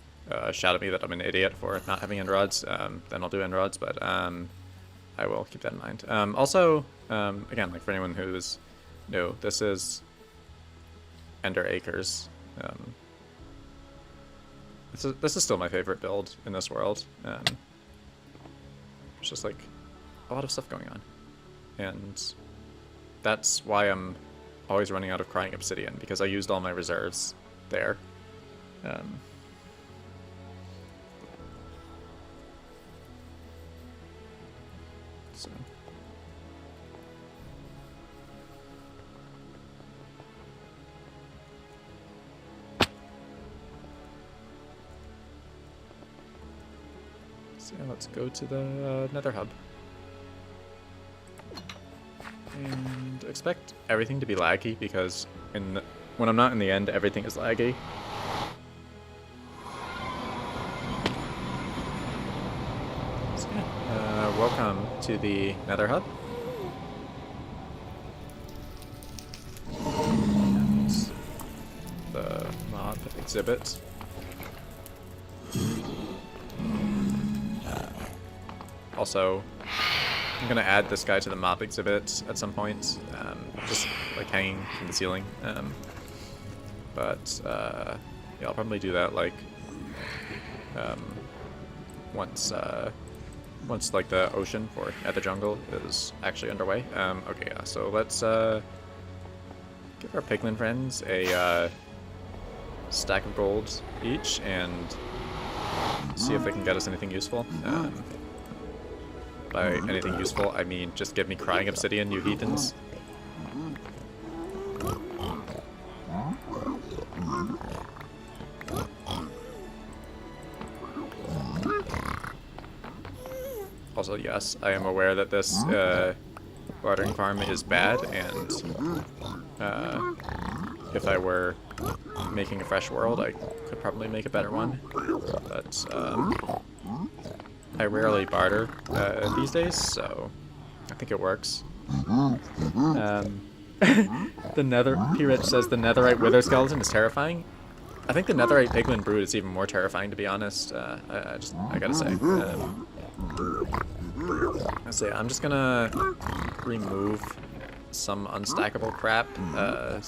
shout at me that I'm an idiot for not having end rods. Then I'll do end rods, but I will keep that in mind. Also, again, like for anyone who's new, this is Ender Acres. This is still my favorite build in this world. There's just like a lot of stuff going on, and that's why I'm always running out of crying obsidian, because I used all my reserves there. So. So let's go to the Nether hub. And expect everything to be laggy, because when I'm not in the end, everything is laggy. So yeah, welcome to the Nether hub. And the mob exhibit. Also, I'm gonna add this guy to the mob exhibit at some point, just like hanging from the ceiling. But yeah, I'll probably do that like once like the ocean for Nether Jungle is actually underway. Okay, yeah. So let's give our piglin friends a stack of gold each and see if they can get us anything useful. By anything useful, I mean just give me crying obsidian, you heathens. Also, yes, I am aware that this watering farm is bad, and if I were making a fresh world, I could probably make a better one. But I rarely barter these days, so I think it works. The Nether, P-Rich says the Netherite wither skeleton is terrifying. I think the Netherite piglin brood is even more terrifying, to be honest. I gotta say. So yeah, I'm just gonna remove some unstackable crap. I'm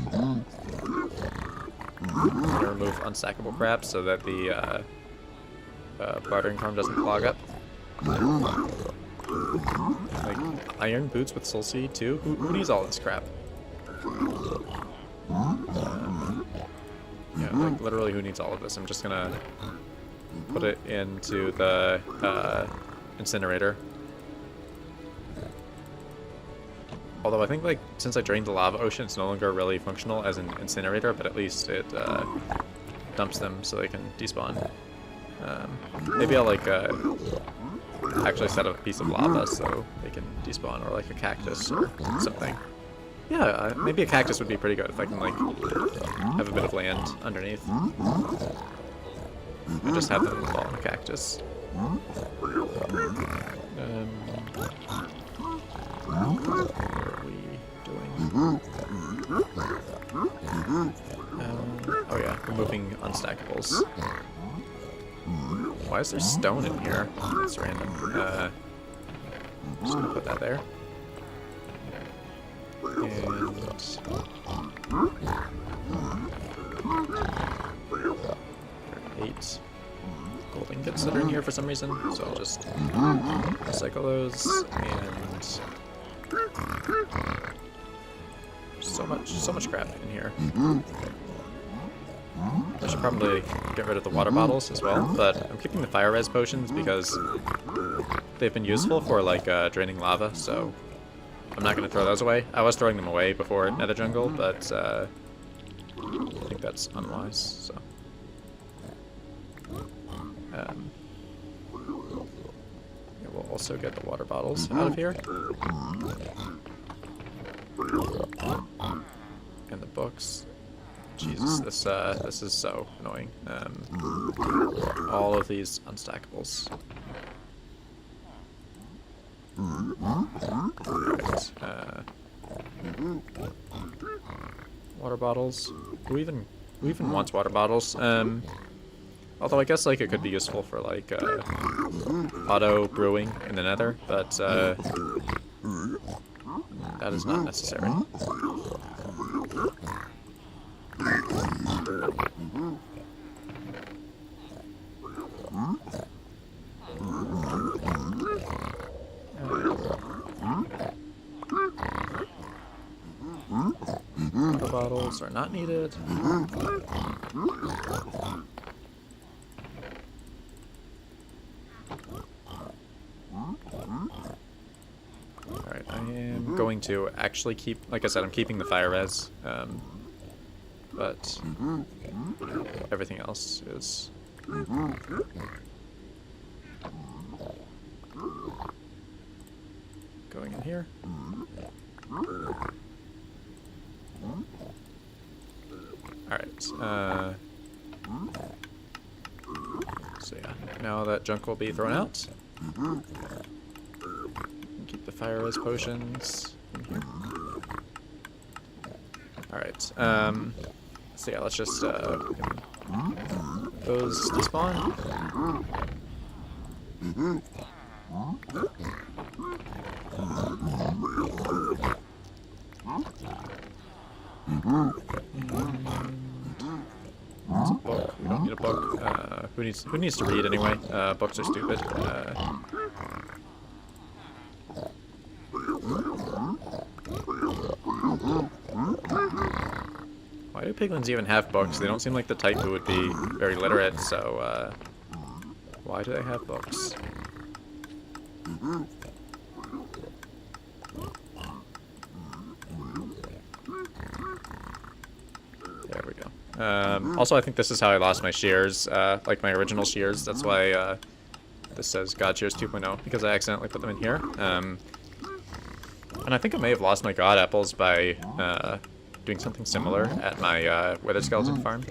gonna remove unstackable crap so that the bartering farm doesn't clog up. Like, iron boots with soul seed too? Who needs all this crap? Yeah, like, literally who needs all of this? I'm just gonna put it into the incinerator. Although I think, like, since I drained the lava ocean, it's no longer really functional as an incinerator, but at least it dumps them so they can despawn. Maybe I'll, like, actually set up a piece of lava so they can despawn, or, like, a cactus or something. Yeah, maybe a cactus would be pretty good if I can, like, have a bit of land underneath. And just have them fall on a cactus. What are we doing? Oh yeah, removing unstackables. Why is there stone in here? That's random. Just gonna put that there. And 8 gold ingots that are in here for some reason, so I'll just recycle those. And so much crap in here. I should probably get rid of the water bottles as well, but I'm keeping the fire res potions because they've been useful for, like, draining lava, so I'm not going to throw those away. I was throwing them away before Nether Jungle, but I think that's unwise, so. Yeah, we'll also get the water bottles out of here. And the books. Jesus, this is so annoying. All of these unstackables. Right, water bottles. Who even wants water bottles? Although I guess, like, it could be useful for, like, auto brewing in the Nether, but that is not necessary. Water bottles are not needed. Alright, I am going to actually keep, like I said, I'm keeping the fire res, but everything else is going in here. Alright, so yeah, now that junk will be thrown out. Keep the fire res potions in here. Alright, so yeah, let's just those despawn. It's a book. We don't need a book. Who needs to read anyway? Books are stupid. Why do piglins even have books? They don't seem like the type who would be very literate, so why do they have books? There we go. Also, I think this is how I lost my shears, like my original shears. That's why this says God Shears 2.0, because I accidentally put them in here. And I think I may have lost my God Apples by doing something similar at my Wither Skeleton farm.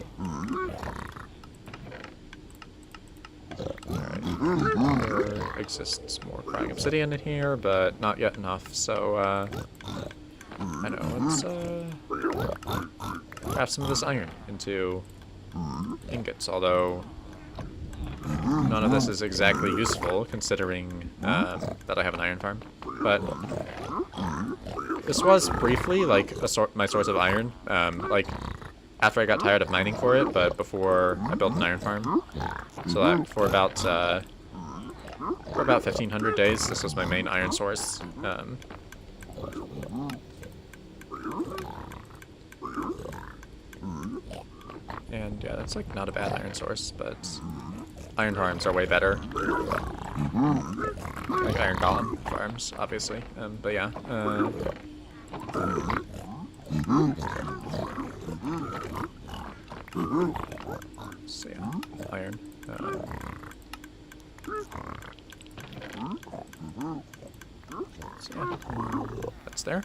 Alright, there exists more crying obsidian in here, but not yet enough, so I know, let's craft some of this iron into ingots, although none of this is exactly useful considering that I have an iron farm. But this was briefly like my source of iron. Like after I got tired of mining for it, but before I built an iron farm. So that for about 1,500 days, this was my main iron source. And yeah, that's like not a bad iron source, but iron farms are way better. Like iron golem farms, obviously. But yeah. So yeah, iron. So yeah, that's there.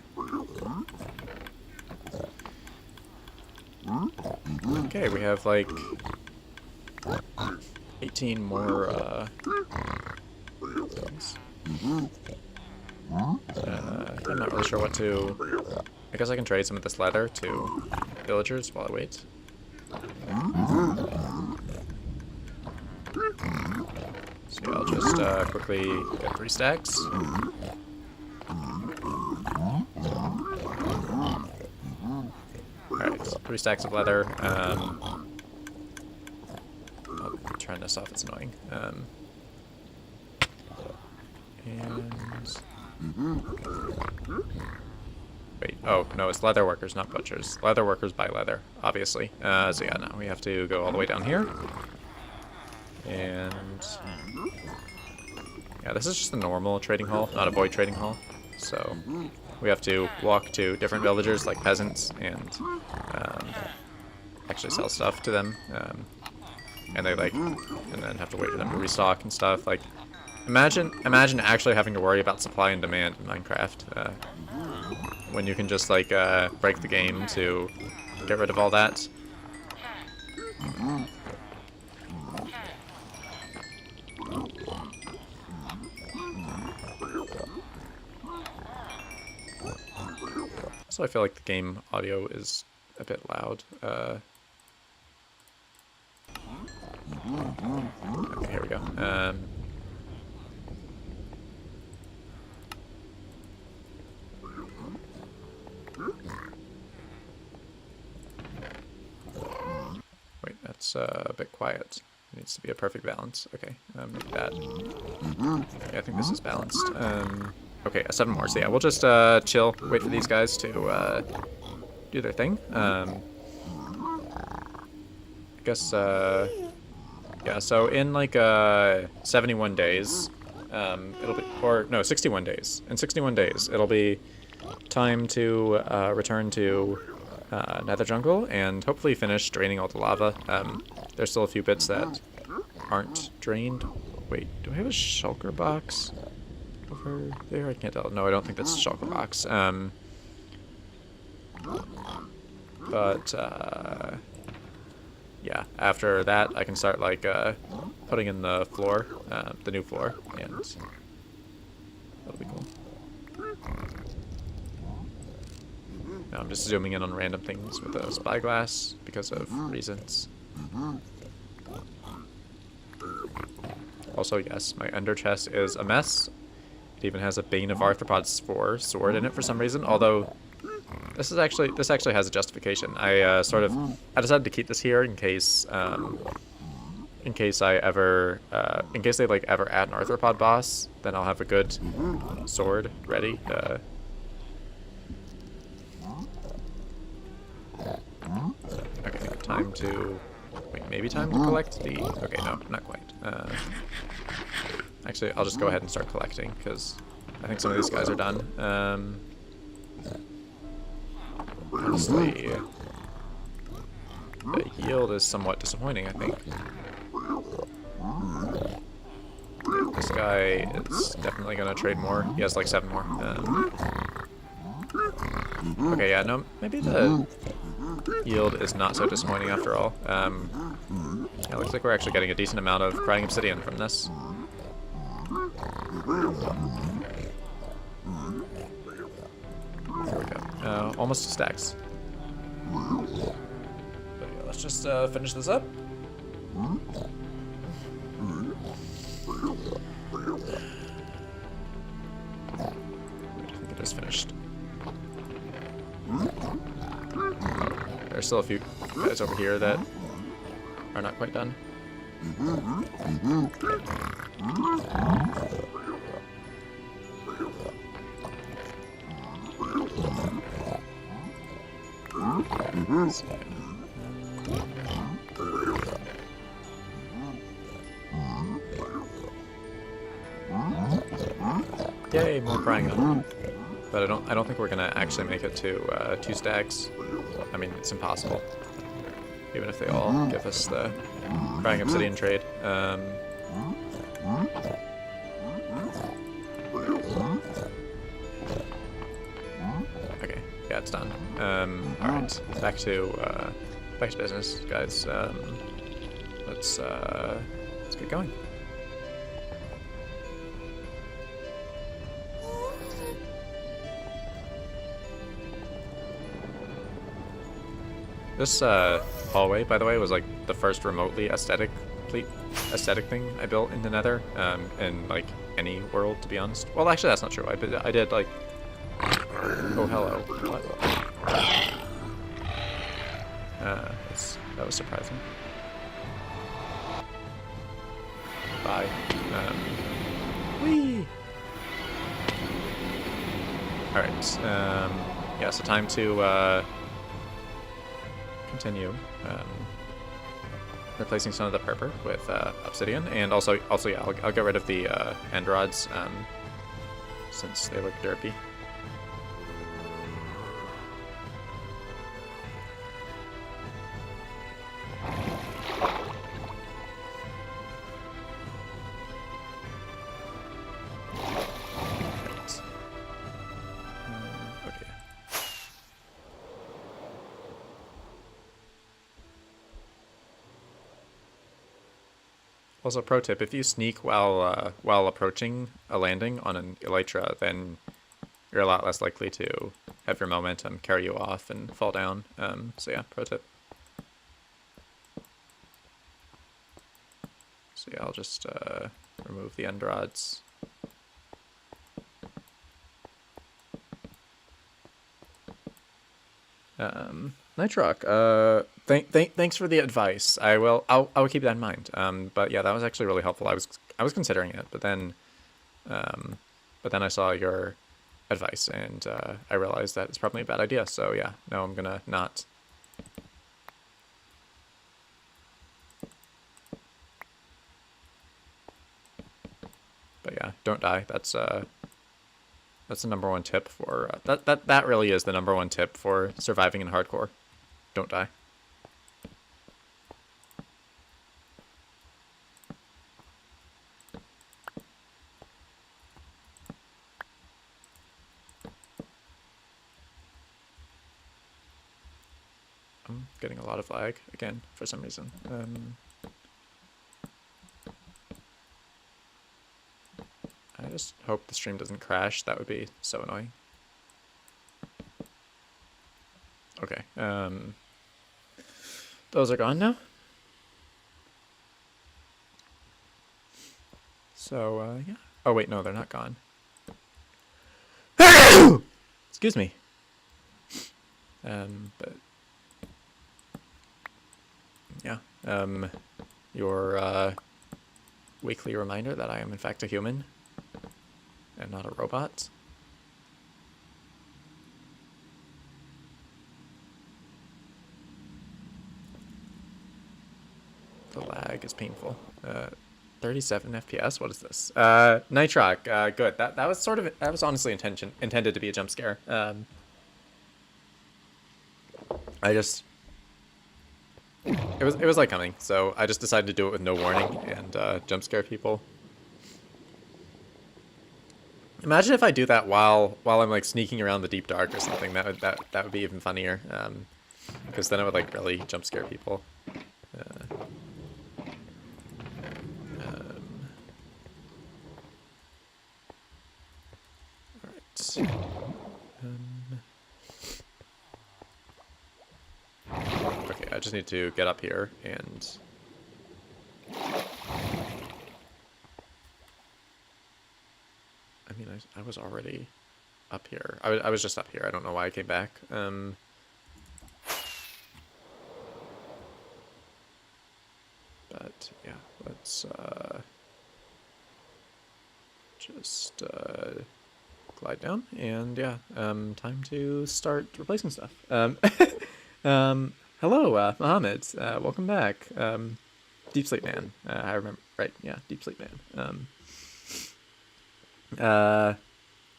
Okay, we have like 18 more things. I'm not really sure what to... I guess I can trade some of this leather to villagers while I wait. So yeah, I'll just quickly get 3 stacks. Alright, 3 stacks of leather. I'll turn this off, it's annoying. Wait, oh, no, it's leather workers, not butchers. Leather workers buy leather, obviously. So yeah, now we have to go all the way down here. And... yeah, this is just a normal trading hall, not a void trading hall. So we have to walk to different villagers, like peasants, and actually sell stuff to them. And they and then have to wait for them to restock and stuff. Like, imagine actually having to worry about supply and demand in Minecraft. When you can just break the game to get rid of all that. So I feel like the game audio is a bit loud. Okay, here we go. Wait, that's a bit quiet. It needs to be a perfect balance. Okay, make that. Yeah, I think this is balanced. Okay, 7 more. So yeah, we'll just chill, wait for these guys to do their thing. I guess, yeah, so in 71 days, it'll be, or no, 61 days. In 61 days, it'll be time to return to Nether Jungle and hopefully finish draining all the lava. There's still a few bits that aren't drained. Wait, do I have a shulker box over there? I can't tell. No, I don't think that's a shulker box. Yeah, after that, I can start putting in the floor, the new floor, and that'll be cool. Now I'm just zooming in on random things with a spyglass because of reasons. Also, yes, my ender chest is a mess. It even has a Bane of Arthropods 4 sword in it for some reason, although this actually has a justification. I decided to keep this here in case they ever add an arthropod boss, then I'll have a good sword ready. Okay, time to maybe time to collect the. Okay, no, not quite. Actually, I'll just go ahead and start collecting because I think some of these guys are done. Honestly, the yield is somewhat disappointing, I think. This guy is definitely going to trade more. He has like 7 more. Okay, yeah, no, maybe the yield is not so disappointing after all. It looks like we're actually getting a decent amount of crying obsidian from this. There we go. Almost 2 stacks. But yeah, let's just finish this up. I think it is finished. There's still a few guys over here that are not quite done. Yay, more crying on. But I don't think we're gonna actually make it to 2 stacks. I mean, it's impossible. Even if they all give us the crying obsidian trade. Okay, yeah, it's done. All right, back to business, guys. Let's get going. This hallway, by the way, was like the first remotely aesthetic thing I built in the Nether, in like any world, to be honest. Well, actually, that's not true. I did like. Oh, hello. What? That was surprising. Bye. Whee! All right. Yeah. So time to. Continue replacing some of the purple with obsidian, and also yeah, I'll get rid of the end rods since they look derpy. Also, pro tip: if you sneak while approaching a landing on an elytra, then you're a lot less likely to have your momentum carry you off and fall down. So yeah, pro tip. So yeah, I'll just remove the end rods. Nitrock, thanks for the advice. I'll keep that in mind. But yeah, that was actually really helpful. I was considering it, but then I saw your advice, and I realized that it's probably a bad idea. So yeah, no, I'm gonna not. But yeah, don't die. That's the number one tip for that really is the number one tip for surviving in hardcore. Don't die. I'm getting a lot of lag again for some reason. I just hope the stream doesn't crash. That would be so annoying. Okay. Those are gone now. So, yeah. Oh, wait, no, they're not gone. Excuse me. But yeah. Your weekly reminder that I am in fact a human and not a robot. The lag is painful. 37 FPS. What is this? Nitrock. Good. That was honestly intended to be a jump scare. It was like coming, so I just decided to do it with no warning and jump scare people. Imagine if I do that while I'm like sneaking around the deep dark or something. That would be even funnier. Because then it would like really jump scare people. Alright. Okay, I just need to get up here and... I mean, I was already up here. I was just up here. I don't know why I came back. yeah, let's just glide down, and yeah, time to start replacing stuff. Hello, Mohammed. Welcome back. Deep Sleep Man. I remember, right? Yeah, Deep Sleep Man.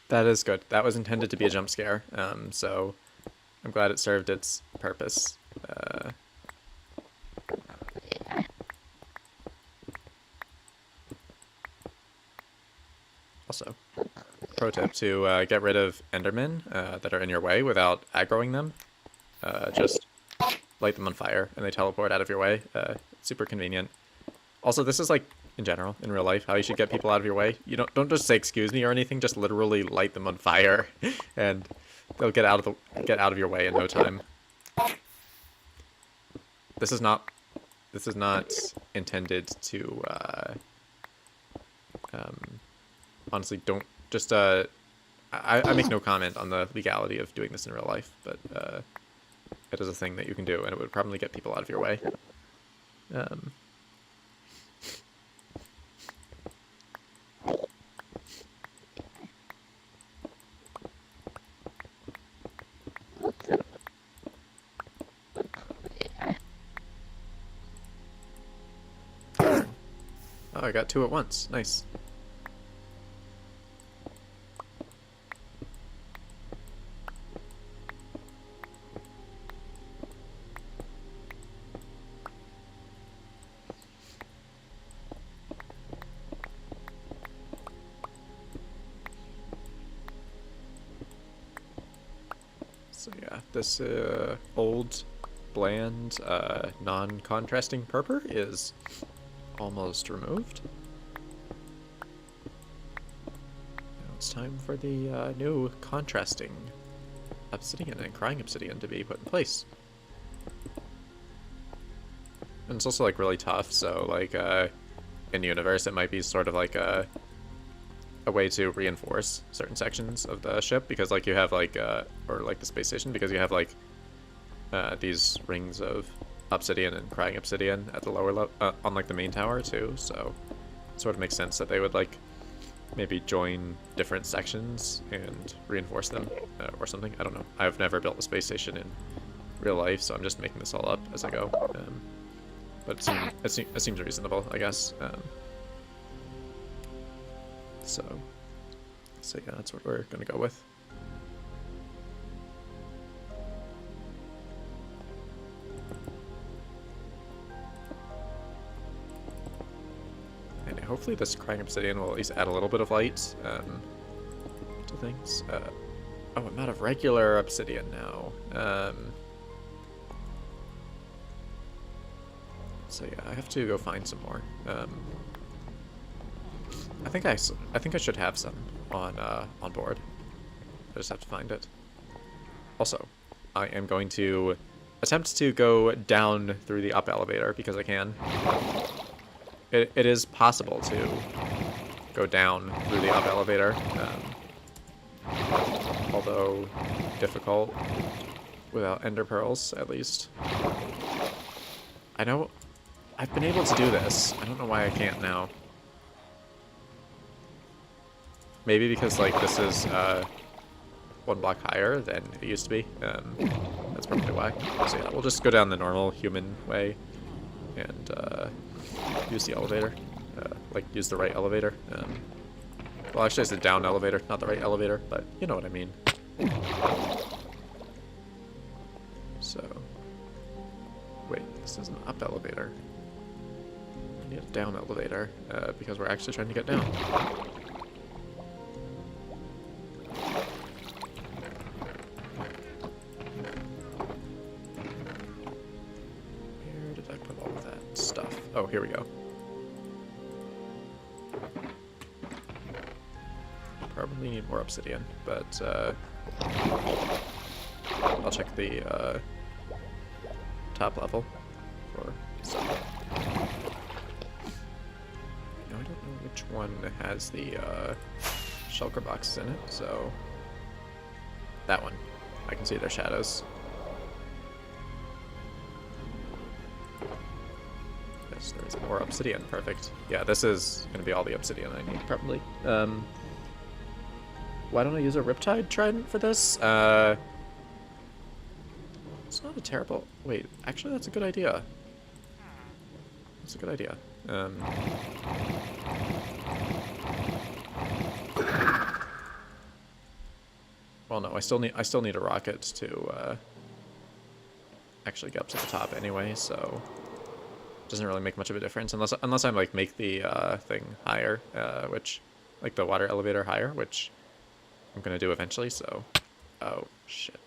That is good. That was intended to be a jump scare. So I'm glad it served its purpose. Also, pro tip to get rid of Endermen that are in your way without aggroing them. Just light them on fire and they teleport out of your way. Super convenient. Also, this is like in general in real life how you should get people out of your way. You don't just say excuse me or anything. Just literally light them on fire, and they'll get out of your way in no time. This is not intended to. Honestly, don't just. I make no comment on the legality of doing this in real life, but it is a thing that you can do, and it would probably get people out of your way. Oh, I got two at once. Nice. So yeah, this old, bland, non-contrasting purple is almost removed. Now it's time for the new contrasting obsidian and crying obsidian to be put in place. And it's also like really tough, so like in universe it might be sort of like a way to reinforce certain sections of the ship, because like you have like or like the space station, because you have like these rings of obsidian and crying obsidian at the lower level on like the main tower too, so it sort of makes sense that they would like maybe join different sections and reinforce them or something. I don't know. I've never built a space station in real life, so I'm just making this all up as I go. But it seems reasonable, I guess. So yeah, that's what we're gonna go with. And hopefully this crying obsidian will at least add a little bit of light to things. Oh, I'm out of regular obsidian now. So yeah, I have to go find some more. I think I should have some on board. I just have to find it. Also, I am going to attempt to go down through the up elevator because I can. It is possible to go down through the up elevator, although difficult without ender pearls, at least. I know I've been able to do this. I don't know why I can't now. Maybe because like this is one block higher than it used to be. That's probably why. So yeah, we'll just go down the normal human way and use the elevator. Like use the right elevator. Well, actually it's the down elevator, not the right elevator, but you know what I mean. So wait, this is an up elevator. I need a down elevator because we're actually trying to get down. Oh, here we go. Probably need more obsidian, but I'll check the top level for some. No, I don't know which one has the shulker boxes in it, so that one. I can see their shadows. Yes, there is more obsidian. Perfect. Yeah, this is going to be all the obsidian I need, probably. Why don't I use a Riptide Trident for this? It's not a terrible... Wait, actually that's a good idea. That's a good idea. Well, no, I still need a rocket to actually get up to the top anyway, so it doesn't really make much of a difference unless I like make the thing higher, which like the water elevator higher, which I'm gonna do eventually. So, oh shit.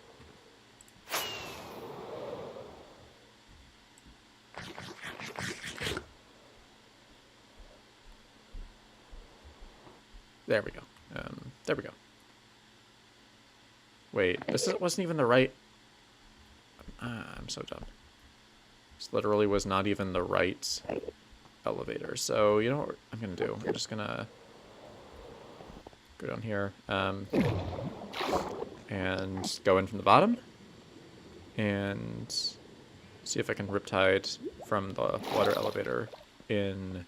There we go. There we go. Wait, wasn't even the right... I'm so dumb. This literally was not even the right elevator. So, you know what I'm going to do? I'm just going to go down here and go in from the bottom and see if I can riptide from the water elevator in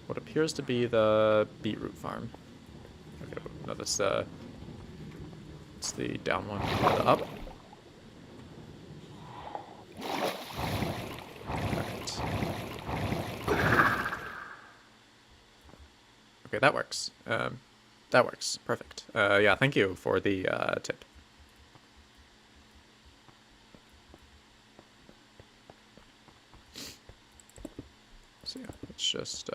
what appears to be the beetroot farm. Okay, no, that's it's the down one, the up. Okay, that works. That works. Perfect. Yeah, thank you for the tip. So yeah, let's just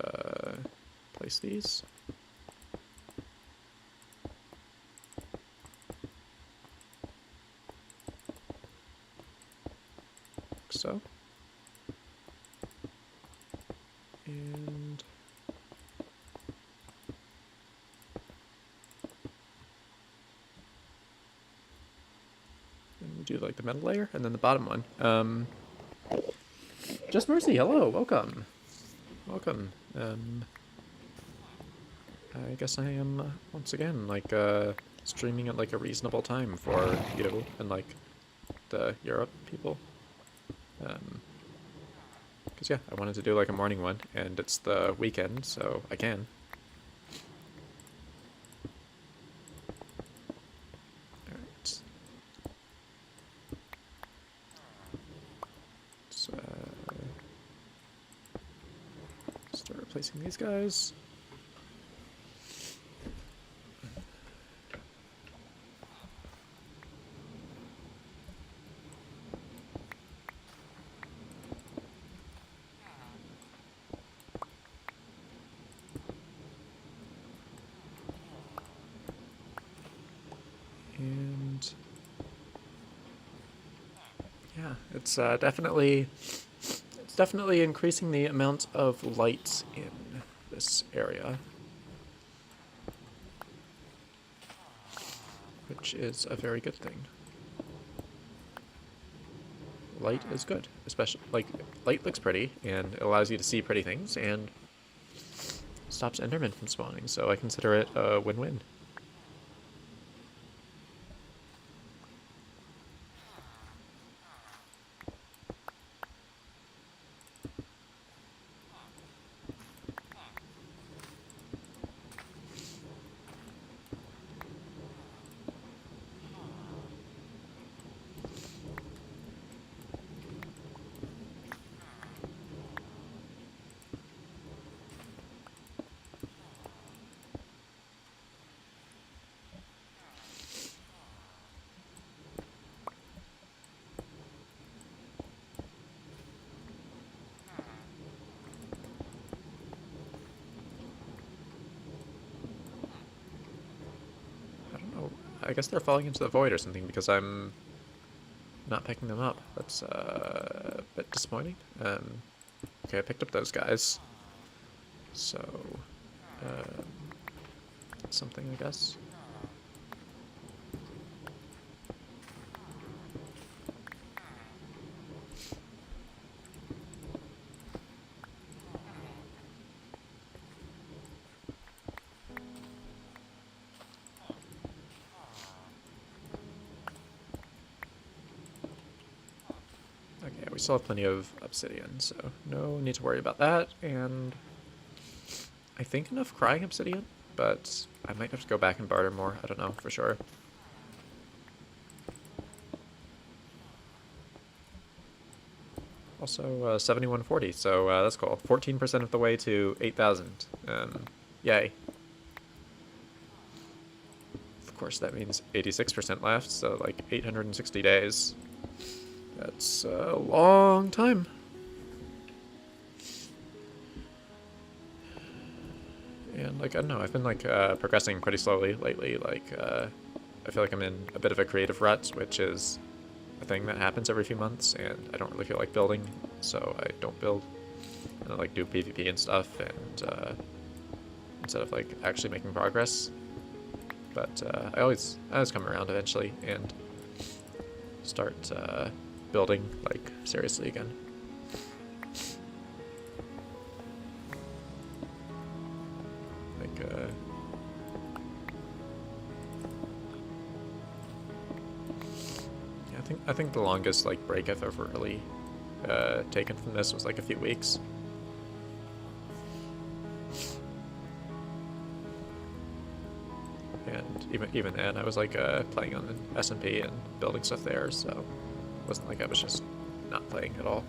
place these. Like so. And we do like the metal layer and then the bottom one. Just Mercy, hello, welcome. Welcome. I guess I am once again like streaming at like a reasonable time for you and like the Europe people. Because yeah, I wanted to do like a morning one, and it's the weekend, so I can. Alright. Let's start replacing these guys. And yeah, it's definitely increasing the amount of light in this area, which is a very good thing. Light is good, especially like light looks pretty and it allows you to see pretty things and stops Enderman from spawning, so I consider it a win-win. I guess they're falling into the void or something because I'm not picking them up. That's a bit disappointing. Okay, I picked up those guys. So, that's something, I guess. we still have plenty of obsidian, so no need to worry about that. And I think enough crying obsidian, but I might have to go back and barter more. I don't know for sure. Also, 7140, so that's cool. 14% of the way to 8,000. Yay. Of course, that means 86% left, so like 860 days. That's a long time. And like, I don't know, I've been like progressing pretty slowly lately. Like, I feel like I'm in a bit of a creative rut, which is a thing that happens every few months, and I don't really feel like building, so I don't build. And I like do PvP and stuff, and instead of like actually making progress. But I always come around eventually and start building like seriously again. Like yeah, I think the longest like break I've ever really taken from this was like a few weeks. And even then, I was like playing on an SMP and building stuff there, so it wasn't like I was just not playing at all.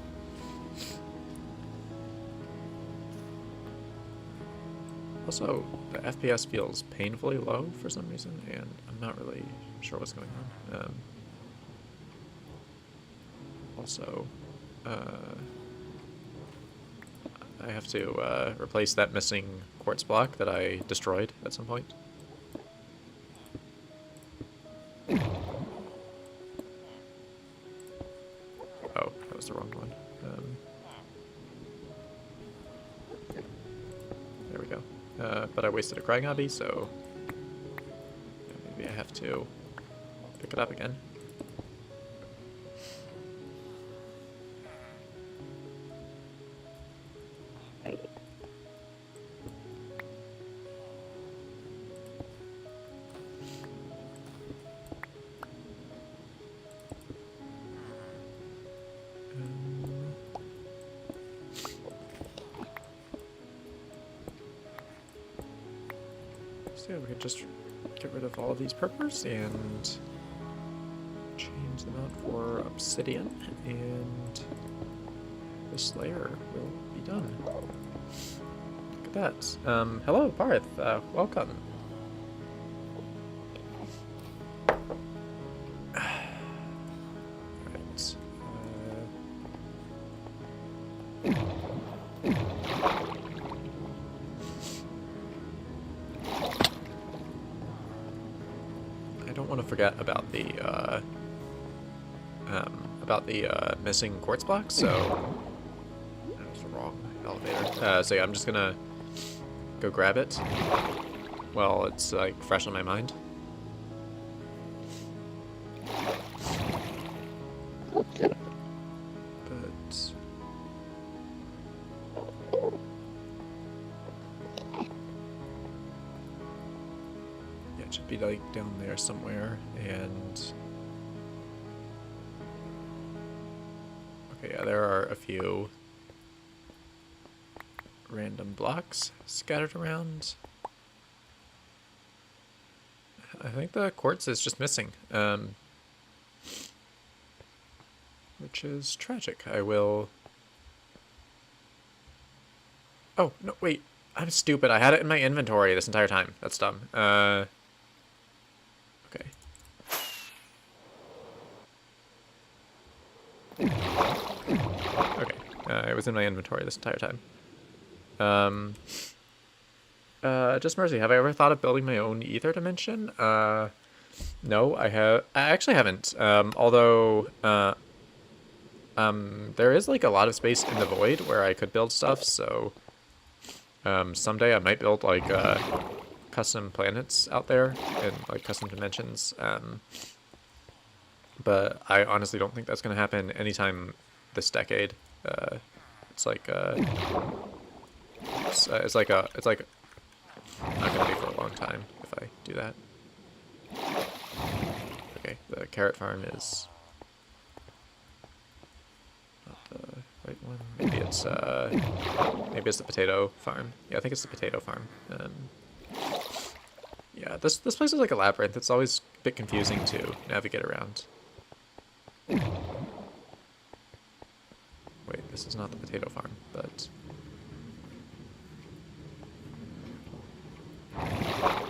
Also, the FPS feels painfully low for some reason, and I'm not really sure what's going on. Also, I have to replace that missing quartz block that I destroyed at some point. Oh, that was the wrong one. There we go. But I wasted a crying hobby, so maybe I have to pick it up again. So yeah, we could just get rid of all of these purples and change them out for obsidian, and this layer will be done. Look at that. Hello, Parth. Welcome. Right. I don't want to forget about the missing quartz blocks, so that was the wrong elevator. So yeah, I'm just gonna go grab it while it's like fresh on my mind. But yeah, it should be like down there somewhere. And okay, yeah, there are a few random blocks scattered around. I think the quartz is just missing, which is tragic. I will... Oh, no, wait. I'm stupid. I had it in my inventory this entire time. That's dumb. Okay. Okay. It was in my inventory this entire time. Just mercy, have I ever thought of building my own ether dimension? No, I actually haven't. Although, there is like a lot of space in the void where I could build stuff, so, someday I might build like, custom planets out there and like custom dimensions. But I honestly don't think that's gonna happen anytime this decade. It's like, it's like not gonna be for a long time if I do that. Okay, the carrot farm is not right one? Maybe it's the potato farm. Yeah, I think it's the potato farm. Yeah, this place is like a labyrinth. It's always a bit confusing to navigate around. Wait, this is not the potato farm, but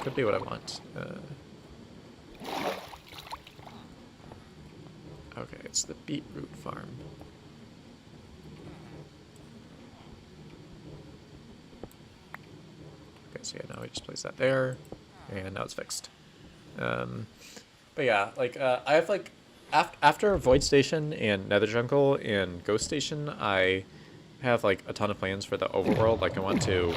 could be what I want. Okay, it's the beetroot farm. Okay, so yeah, now we just place that there, and now it's fixed. But yeah, like I have like after Void Station and Nether Jungle and Ghost Station, I have like a ton of plans for the overworld. Like I want to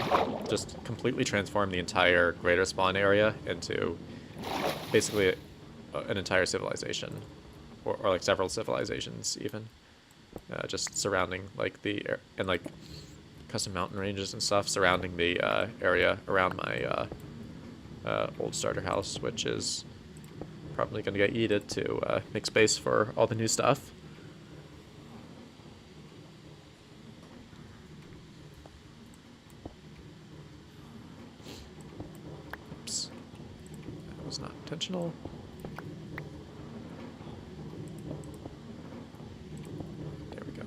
just completely transform the entire greater spawn area into basically an entire civilization, or like several civilizations even, just surrounding like and like custom mountain ranges and stuff surrounding the area around my old starter house, which is probably going to get yeeted to make space for all the new stuff. Oops. That was not intentional. There we go.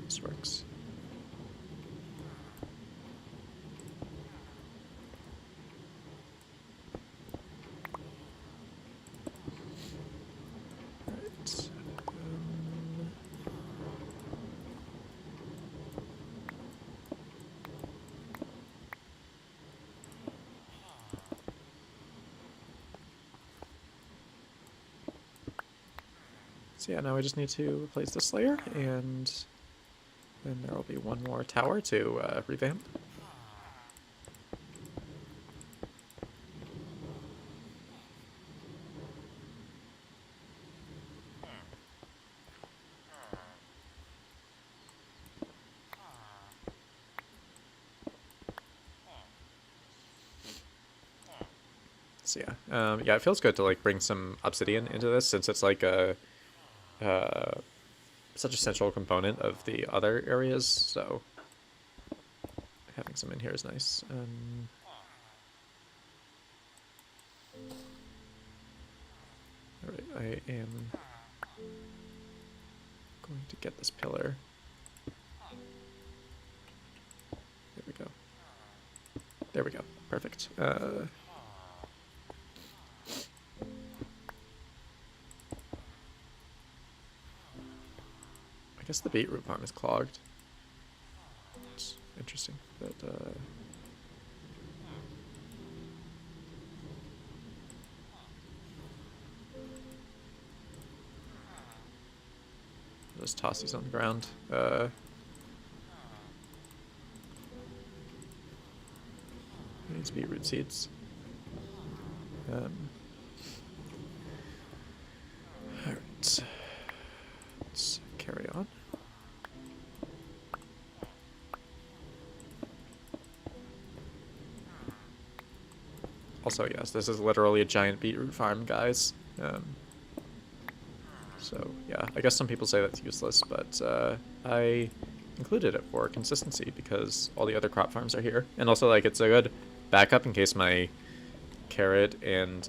This works. So yeah, now I just need to replace this layer, and then there will be one more tower to revamp. So yeah, yeah, it feels good to like bring some obsidian into this, since it's like a such a central component of the other areas, so having some in here is nice. Alright, I am going to get this pillar. There we go. There we go. Perfect. I guess the beetroot farm is clogged. It's interesting, but I'll just toss these on the ground. Needs beetroot seeds. Alright. Let's carry on. Also, yes, this is literally a giant beetroot farm, guys. So, yeah, I guess some people say that's useless, but I included it for consistency because all the other crop farms are here. And also, like, it's a good backup in case my carrot and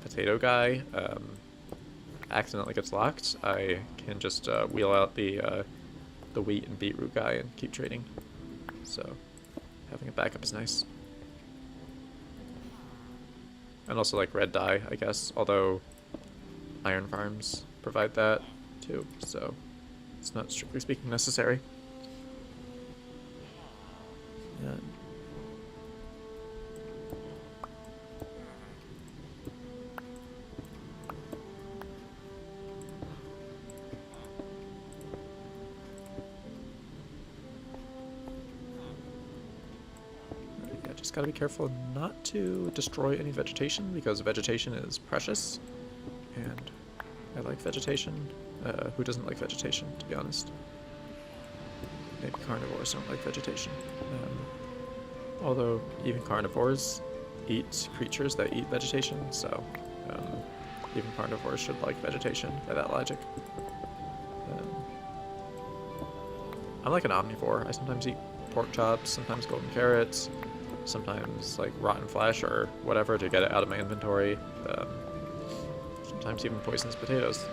potato guy accidentally gets locked. I can just wheel out the wheat and beetroot guy and keep trading. So, having a backup is nice. And also like red dye, I guess, although iron farms provide that too, so it's not strictly speaking necessary. Just gotta be careful not to destroy any vegetation, because vegetation is precious, and I like vegetation. Who doesn't like vegetation, to be honest? Maybe carnivores don't like vegetation. Although even carnivores eat creatures that eat vegetation, so even carnivores should like vegetation by that logic. I'm like an omnivore. I sometimes eat pork chops, sometimes golden carrots, sometimes like rotten flesh or whatever to get it out of my inventory. Sometimes even poisonous potatoes.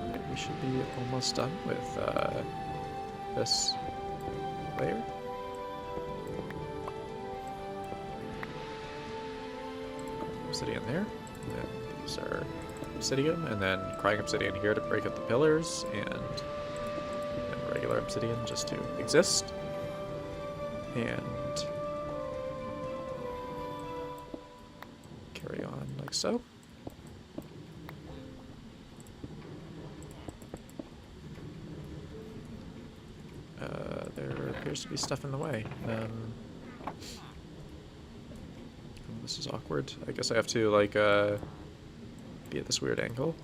Alright, we should be almost done with this layer. Obsidian there, and then these are obsidian, and then crying obsidian here to break up the pillars, and regular obsidian just to exist. And carry on like so. There appears to be stuff in the way. This is awkward. I guess I have to, like, be at this weird angle.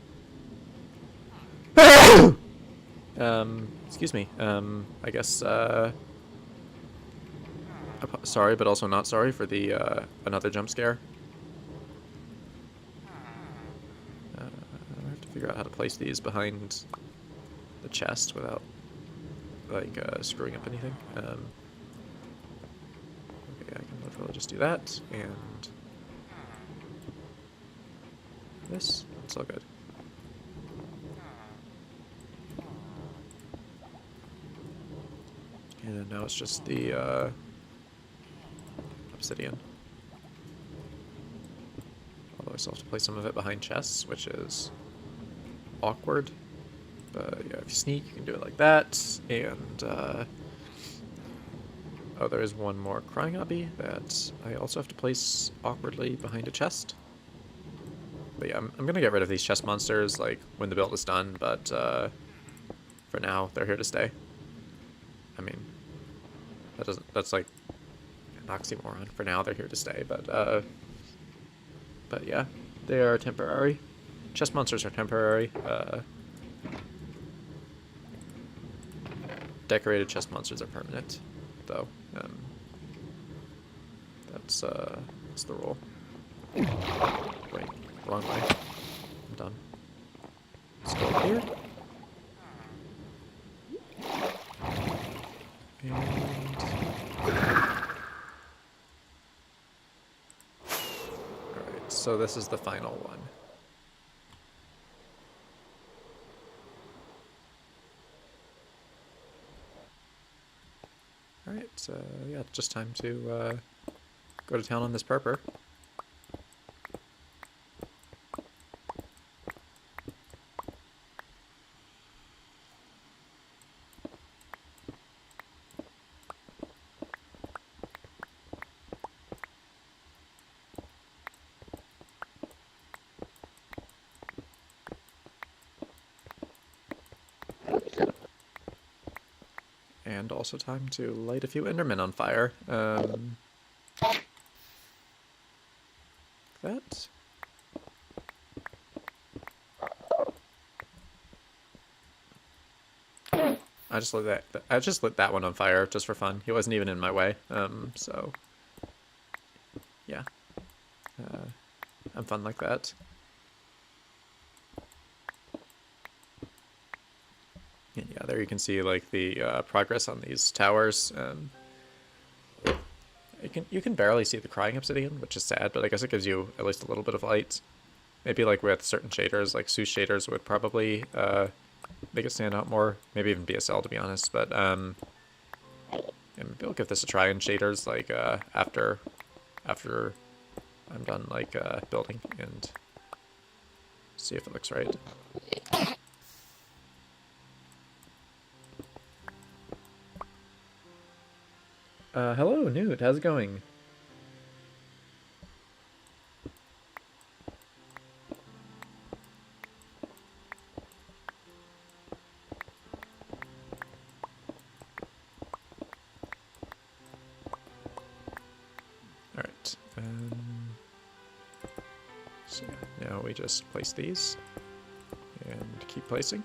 Excuse me. I guess, sorry, but also not sorry for the, another jump scare. I have to figure out how to place these behind the chest without, like, screwing up anything. Okay, I can literally just do that, and this. It's all good. And now it's just the obsidian. Although I still have to place some of it behind chests, which is awkward. But yeah, if you sneak, you can do it like that. And oh, there is one more crying obby that I also have to place awkwardly behind a chest. But yeah, I'm gonna get rid of these chest monsters, like, when the build is done, but, for now, they're here to stay. I mean, that's like an oxymoron. For now, they're here to stay, but yeah, they are temporary. Chest monsters are temporary, decorated chest monsters are permanent, though. That's the rule. Wait. Wrong way. I'm done. Let's go up here. And alright, so this is the final one. Alright, yeah, just time to go to town on this purper. And also time to light a few Endermen on fire. That. I just lit that one on fire just for fun. He wasn't even in my way. So yeah. I'm fun like that. And yeah, there you can see, like, the progress on these towers. You can barely see the crying obsidian, which is sad, but I guess it gives you at least a little bit of light. Maybe, like, with certain shaders, like Seuss shaders would probably make it stand out more. Maybe even BSL, to be honest. But yeah, maybe I'll give this a try in shaders, like, after I'm done, like, building, and see if it looks right. Hello, Newt. How's it going? Alright. So yeah, now we just place these and keep placing.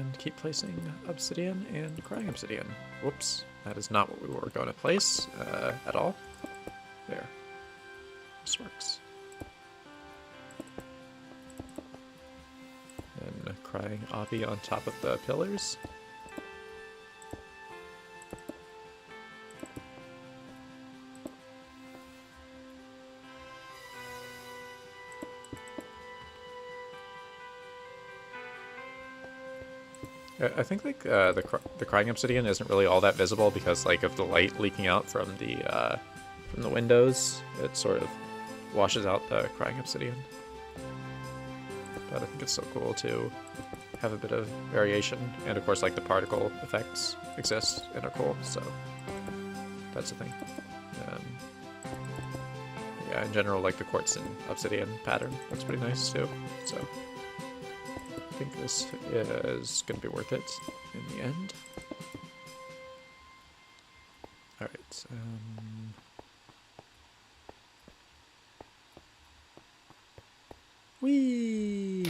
And keep placing obsidian and crying obsidian. Whoops, that is not what we were going to place at all. There. This works. And crying obby on top of the pillars. I think like the crying obsidian isn't really all that visible because like of the light leaking out from the windows. It sort of washes out the crying obsidian. But I think it's so cool to have a bit of variation, and of course like the particle effects exist and are cool. So that's the thing. Yeah, in general, like the quartz and obsidian pattern looks pretty nice too. So. I think this is going to be worth it in the end. Alright. Whee!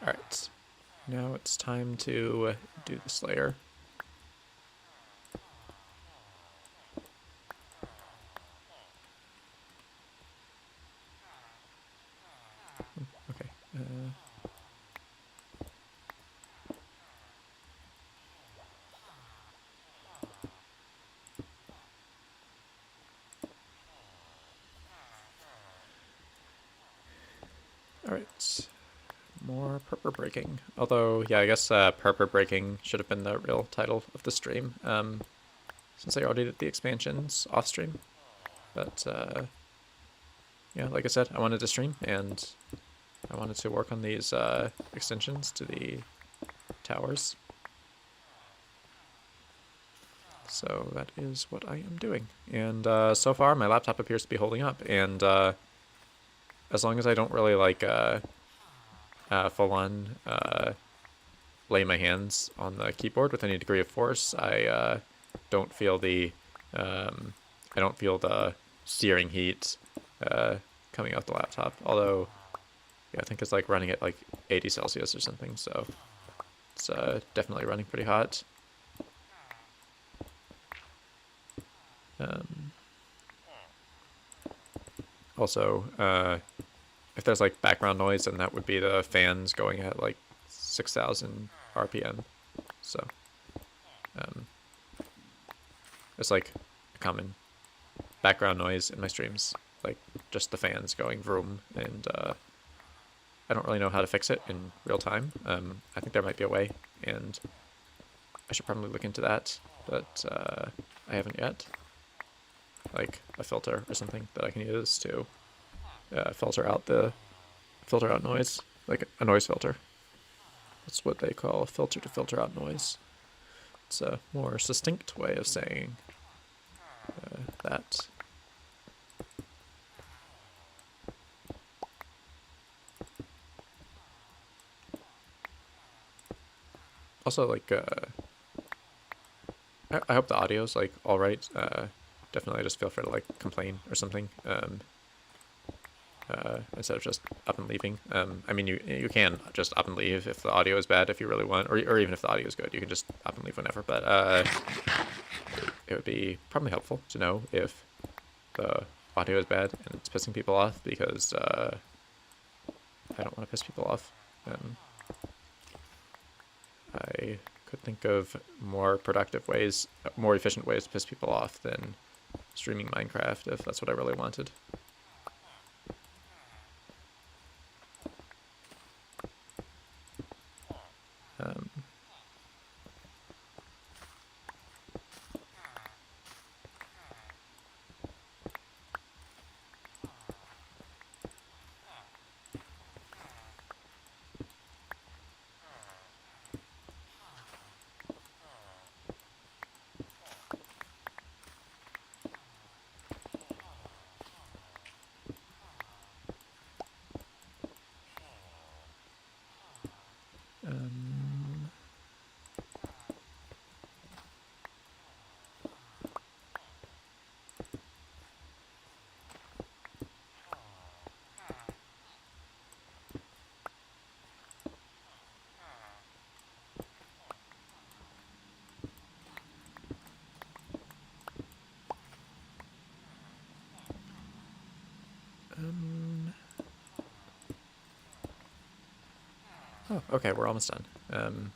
Alright. Now it's time to do the Slayer. Okay. Alright. More purpur breaking. Although, yeah, I guess purpur breaking should have been the real title of the stream. Since I already did the expansions off stream. But, yeah, like I said, I wanted to stream, and I wanted to work on these extensions to the towers. So that is what I am doing. And so far, my laptop appears to be holding up. And as long as I don't really, like, full-on lay my hands on the keyboard with any degree of force, I don't feel the searing heat coming out the laptop. Although, yeah, I think it's like running at like 80 Celsius or something, so it's definitely running pretty hot. Also, if there's like background noise, then that would be the fans going at like 6,000 RPM. So, it's like a common background noise in my streams, like just the fans going vroom, and I don't really know how to fix it in real time. I think there might be a way, and I should probably look into that, but I haven't yet. Like a filter or something that I can use to filter out noise, like a noise filter. That's what they call a filter to filter out noise. It's a more succinct way of saying that. Also, like, I hope the audio's like all right. Definitely, just feel free to like complain or something. Instead of just up and leaving. I mean, you can just up and leave if the audio is bad if you really want, or even if the audio is good, you can just up and leave whenever. But it would be probably helpful to know if the audio is bad and it's pissing people off, because I don't want to piss people off. I could think of more productive ways, more efficient ways to piss people off than streaming Minecraft if that's what I really wanted. Oh, okay, we're almost done.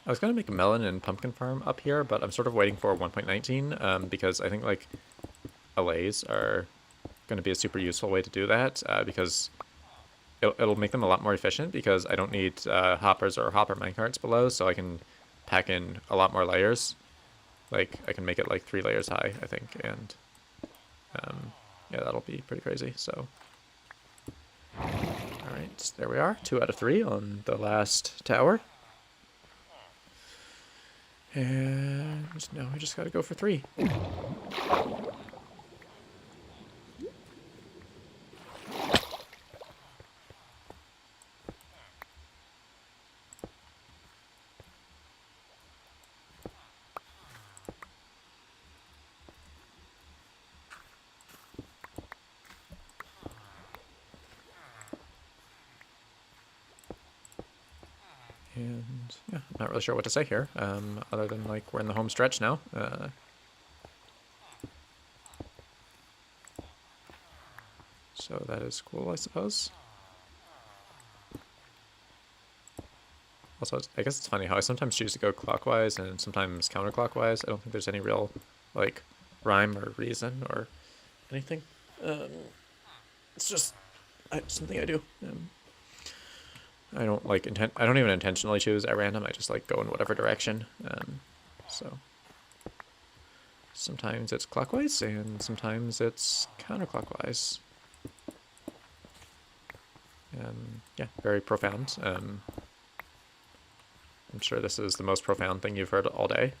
I was gonna make a melon and pumpkin farm up here, but I'm sort of waiting for 1.19 because I think like allays are going to be a super useful way to do that because it'll make them a lot more efficient because I don't need hoppers or hopper minecarts below, so I can pack in a lot more layers. Like I can make it like 3 layers high, I think, and yeah, that'll be pretty crazy. So, all right, there we are, 2 out of 3 on the last tower. And now we just gotta go for 3. And yeah, I'm not really sure what to say here, other than like we're in the home stretch now. So that is cool, I suppose. Also, I guess it's funny how I sometimes choose to go clockwise and sometimes counterclockwise. I don't think there's any real, like, rhyme or reason or anything. It's just something I do. I don't like I don't even intentionally choose at random. I just like go in whatever direction. So sometimes it's clockwise and sometimes it's counterclockwise. Yeah, very profound. I'm sure this is the most profound thing you've heard all day,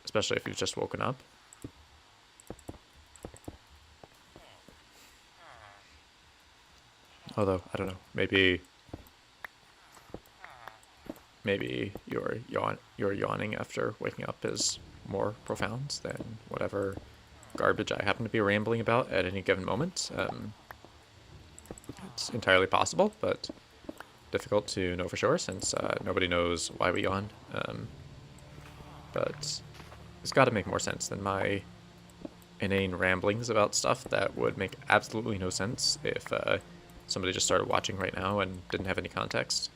especially if you've just woken up. Although, I don't know, maybe your yawning after waking up is more profound than whatever garbage I happen to be rambling about at any given moment. It's entirely possible, but difficult to know for sure since nobody knows why we yawn. But it's got to make more sense than my inane ramblings about stuff that would make absolutely no sense if somebody just started watching right now and didn't have any context.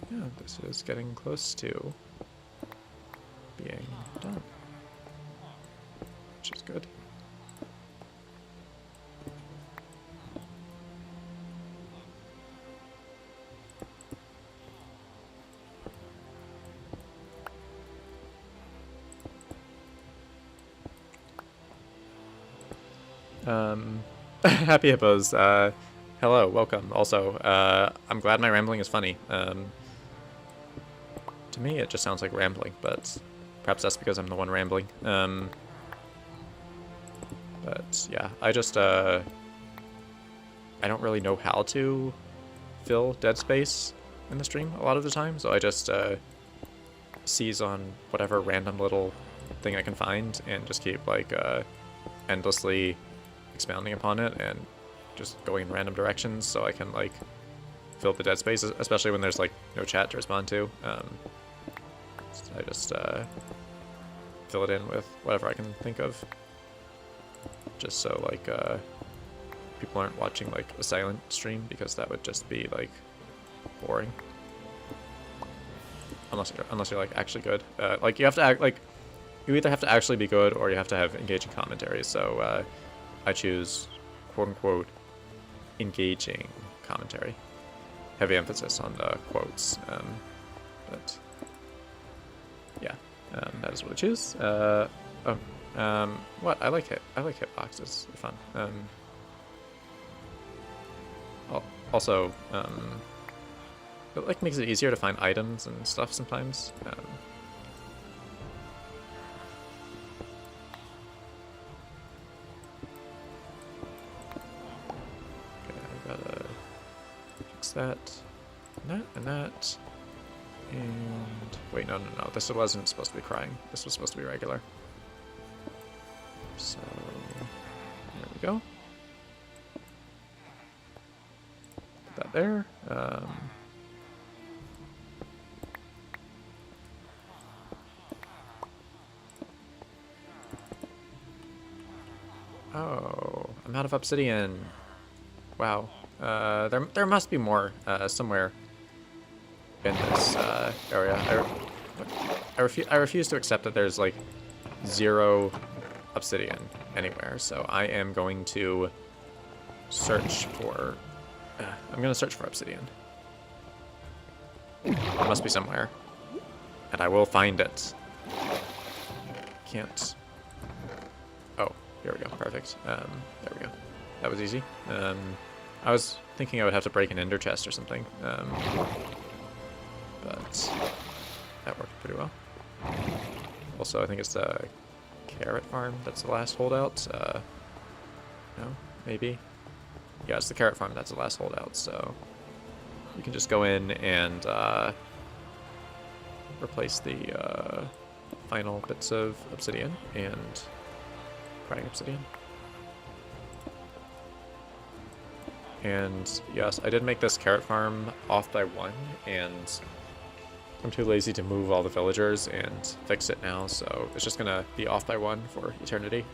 Yeah, this is getting close to being done, which is good. Happy hippos. Hello, welcome. Also, I'm glad my rambling is funny. To me, it just sounds like rambling, but perhaps that's because I'm the one rambling. But yeah, I just, I don't really know how to fill dead space in the stream a lot of the time, so I just seize on whatever random little thing I can find and just keep like endlessly expounding upon it and just going in random directions so I can like fill the dead space, especially when there's like no chat to respond to. So I just fill it in with whatever I can think of, just so like people aren't watching like a silent stream, because that would just be like boring. Unless you're like actually good. Like you have to act like you either have to actually be good or you have to have engaging commentary. So I choose quote unquote engaging commentary. Heavy emphasis on the quotes. But yeah, that is what I choose. What I like hitboxes. They're fun. Also, it like makes it easier to find items and stuff sometimes. Okay, I gotta fix that, and that, and that, and Wait, no. This wasn't supposed to be crying. This was supposed to be regular. So, there we go. Put that there. Oh, I'm out of obsidian. Wow. There must be more somewhere in this area. I refuse to accept that there's like 0 obsidian anywhere. So I am going to search for. I'm gonna search for obsidian. It must be somewhere, and I will find it. Can't. Oh, here we go. Perfect. There we go. That was easy. I was thinking I would have to break an ender chest or something, but that worked pretty well. Also, I think it's the carrot farm that's the last holdout. No, maybe. Yeah, it's the carrot farm that's the last holdout. So you can just go in and replace the final bits of obsidian and crying obsidian. And yes, I did make this carrot farm off by 1, and I'm too lazy to move all the villagers and fix it now, so it's just gonna be off by 1 for eternity.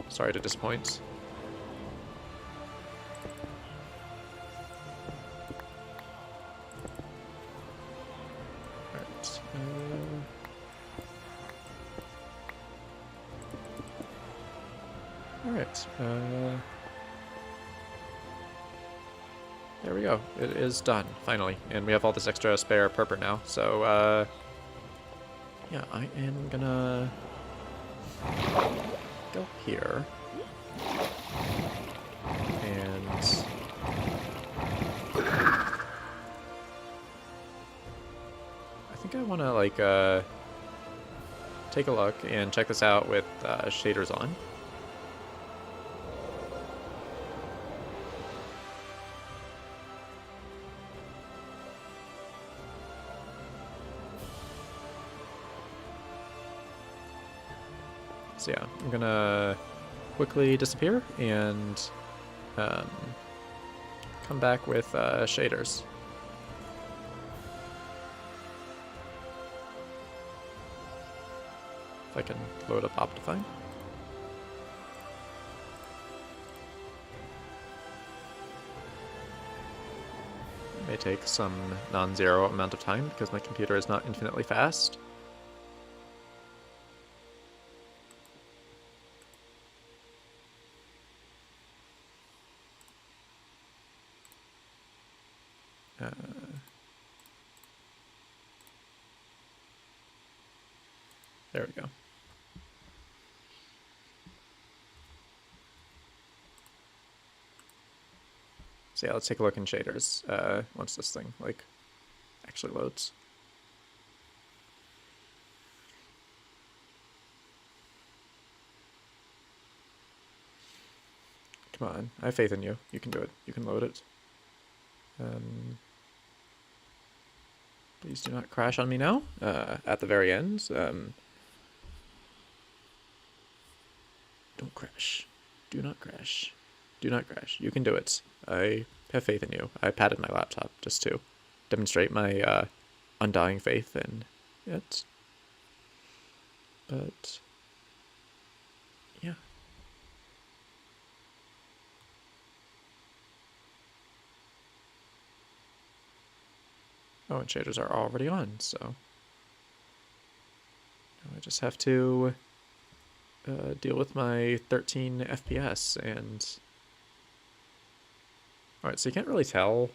Sorry to disappoint. Alright. Alright. There we go. It is done, finally. And we have all this extra spare purple now. So, yeah, I am gonna go here. And I think I want to, like, take a look and check this out with shaders on. So yeah, I'm gonna quickly disappear and come back with shaders. If I can load up Optifine. It may take some non-zero amount of time because my computer is not infinitely fast. There we go. So yeah, let's take a look in shaders once this thing like actually loads. Come on, I have faith in you. You can do it. You can load it. Please do not crash on me now. At the very end. Don't crash. Do not crash. Do not crash. You can do it. I have faith in you. I patted my laptop just to demonstrate my undying faith in it. But yeah. Oh, and shaders are already on, so I just have to deal with my 13 FPS and... Alright, so you can't really tell...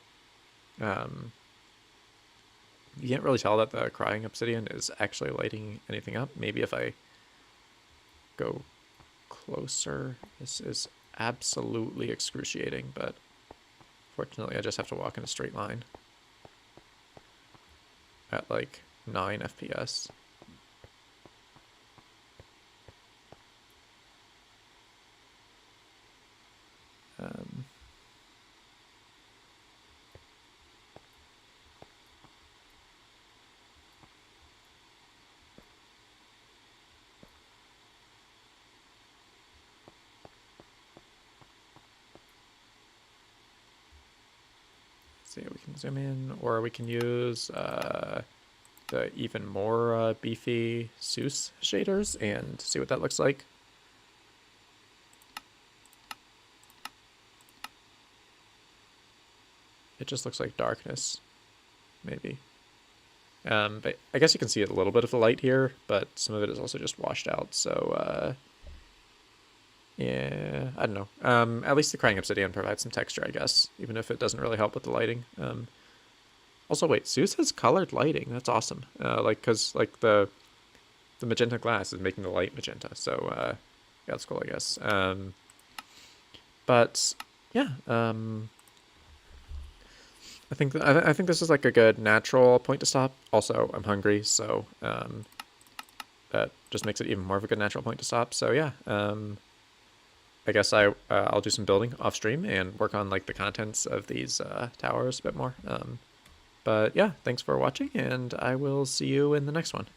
you can't really tell that the crying obsidian is actually lighting anything up. Maybe if I go closer... This is absolutely excruciating, but fortunately I just have to walk in a straight line at like 9 FPS. see, we can zoom in, or we can use the even more beefy Seuss shaders and see what that looks like. It just looks like darkness, maybe. But I guess you can see a little bit of the light here, but some of it is also just washed out, so yeah, I don't know. At least the crying obsidian provides some texture, I guess, even if it doesn't really help with the lighting. Also, wait, Seuss has colored lighting. That's awesome. Like, cause like the magenta glass is making the light magenta, so yeah, that's cool, I guess. But yeah, I think I think this is like a good natural point to stop. Also, I'm hungry, so that just makes it even more of a good natural point to stop. So yeah, I guess I'll do some building off stream and work on like the contents of these towers a bit more. But yeah, thanks for watching, and I will see you in the next one.